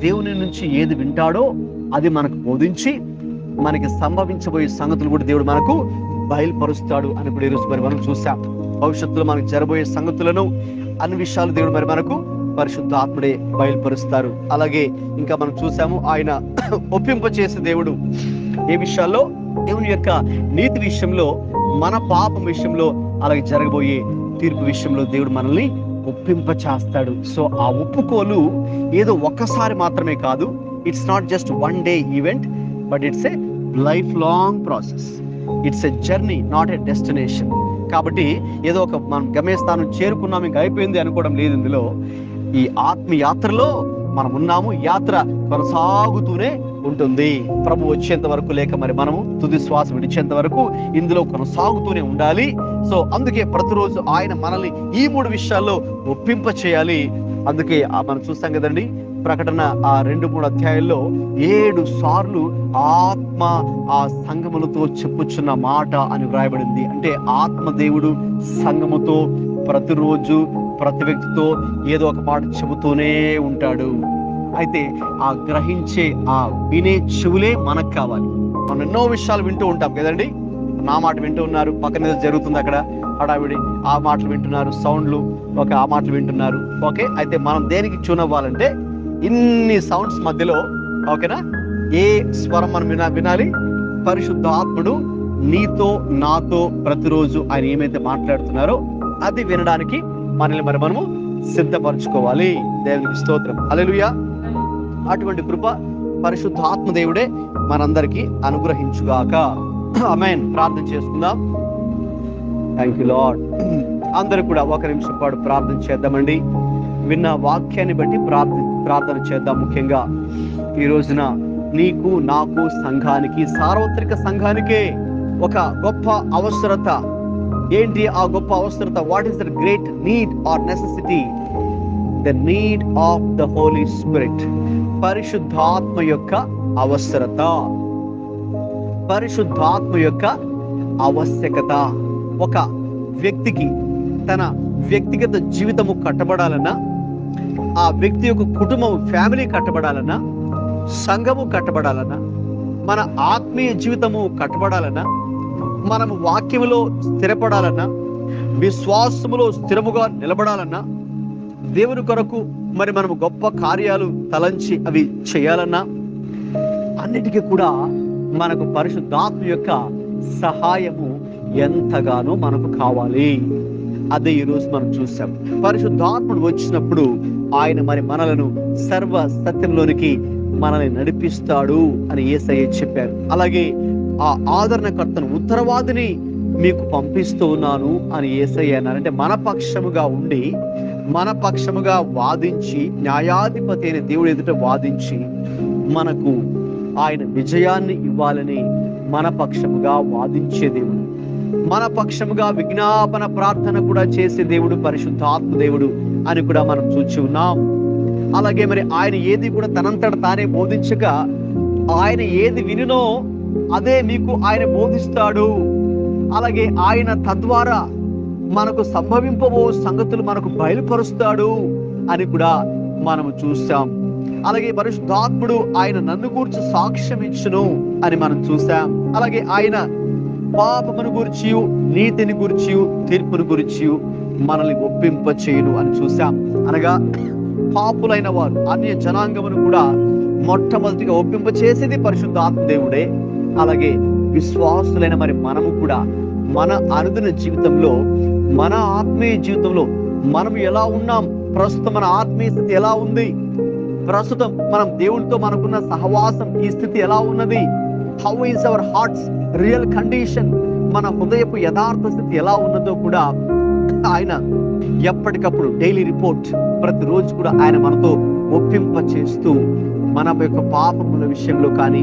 B: దేవుని నుంచి ఏది వింటాడో అది మనకు బోధించి మనకి సంభవించబోయే సంగతులు కూడా దేవుడు మనకు బయలుపరుస్తాడు అని ఇప్పుడు ఈరోజు మరి మనం చూసాం. భవిష్యత్తులో మనకు జరబోయే సంగతులను, అన్ని విషయాలు దేవుడు మరి మనకు పరిశుద్ధాత్ముడే బయలుపరుస్తారు. అలాగే ఇంకా మనం చూసాము, ఆయన ఒప్పింపచేసే దేవుడు. ఏ విషయాల్లో? దేవుని యొక్క నీతి విషయంలో, మన పాపం విషయంలో, అలాగే జరగబోయే తీర్పు విషయంలో దేవుడు మనల్ని ఒప్పింప చేస్తాడు. సో ఆ ఒప్పుకోలు ఏదో ఒక్కసారి మాత్రమే కాదు. It's not just one day event, but it's a life long process. It's a journey, not a destination. కాబట్టి ఏదో ఒక మనం గమ్యస్థానం చేరుకున్నాం ఇంకా అయిపోయింది అనుకోవడం లేదు. ఇందులో ఈ ఆత్మ యాత్రలో మనం ఉన్నాము. యాత్ర కొనసాగుతూనే ఉంటుంది. ప్రభు వచ్చేంత వరకు, లేక మరి మనము తుది శ్వాస విడిచేంత వరకు ఇందులో కొనసాగుతూనే ఉండాలి. సో అందుకే ప్రతిరోజు ఆయన మనల్ని ఈ 3 విషయాల్లో ఒప్పింప చేయాలి. అందుకే మనం చూస్తాం కదండి, ప్రకటన ఆ 2-3 అధ్యాయాల్లో 7 సార్లు ఆత్మ ఆ సంఘములతో చెప్పుచున్న మాట అని వ్రాయబడింది. అంటే ఆత్మ దేవుడు సంఘముతో ప్రతిరోజు ప్రతి వ్యక్తితో ఏదో ఒక మాట చెబుతూనే ఉంటాడు. అయితే ఆ గ్రహించే, ఆ వినే చెవులే మనకు కావాలి. మనం ఎన్నో విషయాలు వింటూ ఉంటాం కదండి. నా మాట వింటూ ఉన్నారు, పక్కన ఏదో జరుగుతుంది, అక్కడ హడావిడి, ఆ మాటలు వింటున్నారు, సౌండ్లు ఆ మాటలు వింటున్నారు. ఓకే, అయితే మనం దేనికి ట్యూన్ అవ్వాలంటే ఇన్ని సౌండ్స్ మధ్యలో, ఓకేనా, ఏ స్వరం మనం వినాలి? పరిశుద్ధాత్ముడు నీతో నాతో ప్రతిరోజు ఆయన ఏమైతే మాట్లాడుతున్నారో అది వినడానికి మనము సిద్ధపరచుకోవాలి. దేవునికి స్తోత్రం, హల్లెలూయా. అటువంటి కృప పరిశుద్ధాత్మ దేవుడే మనందరికీ అనుగ్రహించుగాక. ఆమేన్. ప్రార్థన చేసుకుందాం. Thank you lord. అందరూ కూడా 1 నిమిషం పాటు ప్రార్థన చేద్దామండి. విన్న వాక్యాన్ని బట్టి ప్రార్థన చేద్దాం. ముఖ్యంగా ఈ రోజున నీకు, నాకు, సంఘానికి, సార్వత్రిక సంఘానికే ఒక గొప్ప అవసరత. ఏంటి ఆ గొప్ప అవసరత? What is the great need or necessity? The need of the Holy Spirit. పరిశుద్ధాత్మ యొక్క అవసరత, పరిశుద్ధాత్మ యొక్క ఆవశ్యకత. ఒక వ్యక్తికి తన వ్యక్తిగత జీవితము కట్టబడాలన్నా, ఆ వ్యక్తి యొక్క కుటుంబం, ఫ్యామిలీ కట్టబడాలన్నా, సంఘము కట్టబడాలన్నా, మన ఆత్మీయ జీవితము కట్టబడాలన్నా, మనము వాక్యములో స్థిరపడాలన్నా, విశ్వాసములో స్థిరముగా నిలబడాలన్నా, దేవుని కొరకు మరి మనము గొప్ప కార్యాలు తలంచి అవి చేయాలన్నా, అన్నిటికీ కూడా మనకు పరిశుద్ధాత్మ యొక్క సహాయము ఎంతగానో మనకు కావాలి. అదే ఈరోజు మనం చూసాం. పరిశుద్ధాత్ముడు వచ్చినప్పుడు ఆయన మరి మనలను సర్వ సత్యంలోనికి మనల్ని నడిపిస్తాడు అని యేసయ్య చెప్పారు. అలాగే ఆ ఆదరణకర్తను, ఉత్తరవాదిని మీకు పంపిస్తూ ఉన్నాను అని యేసయ్య అన్నారు. అంటే మన పక్షముగా ఉండి, మన పక్షముగా వాదించి, న్యాయాధిపతి అయిన దేవుడు ఎదుట వాదించి మనకు ఆయన విజయాన్ని ఇవ్వాలని మన పక్షముగా వాదించే దేవుడు, మన పక్షముగా విజ్ఞాపన ప్రార్థన కూడా చేసే దేవుడు పరిశుద్ధాత్మ దేవుడు అని కూడా మనం చూచి ఉన్నాం. అలాగే మరి ఆయన ఏది కూడా తనంతట తానే బోధించక, ఆయన ఏది వినునో అదే మీకు ఆయన బోధిస్తాడు. అలాగే ఆయన తద్వారా మనకు సంభవింపబో సంగతులు మనకు బయలుపరుస్తాడు అని కూడా మనము చూసాం. అలాగే పరిశుద్ధాత్ముడు ఆయన నన్ను గూర్చి సాక్ష్యం ఇచ్చును అని మనం చూసాం. అలాగే ఆయన పాపమును గురించి, నీతిని గురించి, తీర్పును గురించి మనల్ని ఒప్పింప చేయును అని చూసాం. అనగా పాపులైన వారు, అన్య జనాంగమును కూడా మొట్టమొదటిగా ఒప్పింప చేసేది పరిశుద్ధాత్మ దేవుడే. అలాగే విశ్వాసులైన మరి మనము కూడా మన అనుదిన జీవితంలో, మన ఆత్మీయ జీవితంలో మనం ఎలా ఉన్నాం, ప్రస్తుతం మన ఆత్మీయ స్థితి ఎలా ఉంది, ప్రస్తుతం మనం దేవుడితో మనకున్న సహవాసం, ఈ స్థితి ఎలా ఉన్నది, how is our hearts real condition, మన హృదయపు యథార్థ స్థితి ఎలా ఉన్నదో కూడా ఆయన ఎప్పటికప్పుడు డైలీ రిపోర్ట్ ప్రతిరోజు కూడా ఆయన మనతో ఒప్పింప చేస్తూ, మన యొక్క పాపముల విషయంలో కానీ,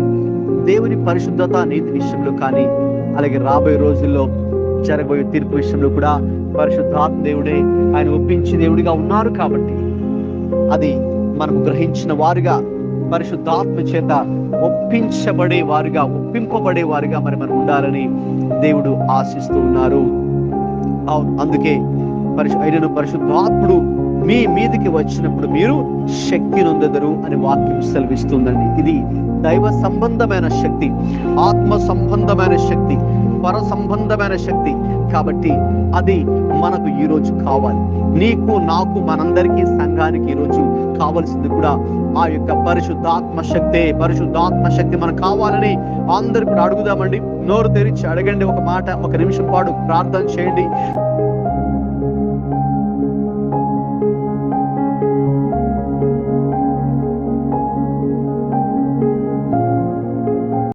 B: దేవుని పరిశుద్ధత నీతి విషయంలో కానీ, అలాగే రాబోయే రోజుల్లో జరగబోయే తీర్పు విషయంలో కూడా పరిశుద్ధాత్మ దేవుడే ఆయన ఒప్పించే దేవుడిగా ఉన్నారు. కాబట్టి అది మనం గ్రహించిన వారుగా, పరిశుద్ధాత్మ చేత ఒప్పించబడే వారుగా, ఒప్పింపబడే వారుగా మరి మనం ఉండాలని దేవుడు ఆశిస్తూ ఉన్నారు. అవును, అందుకే పరిశుద్ధాత్ముడు మీ మీదికి వచ్చినప్పుడు మీరు శక్తి నొందెదరు అని వాక్యం సెలవిస్తుందండి. ఇది దైవ సంబంధమైన శక్తి, ఆత్మ సంబంధమైన శక్తి, పర సంబంధమైన శక్తి. కాబట్టి అది మనకు ఈరోజు కావాలి. నీకు, నాకు, మనందరికీ, సంఘానికి ఈరోజు కావలసింది కూడా ఆ యొక్క పరిశుద్ధాత్మ శక్తి మనకు కావాలని అందరూ కూడా అడుగుదామండి. నోరు తెరిచి అడగండి. ఒక మాట, ఒక నిమిషం పాటు ప్రార్థన చేయండి.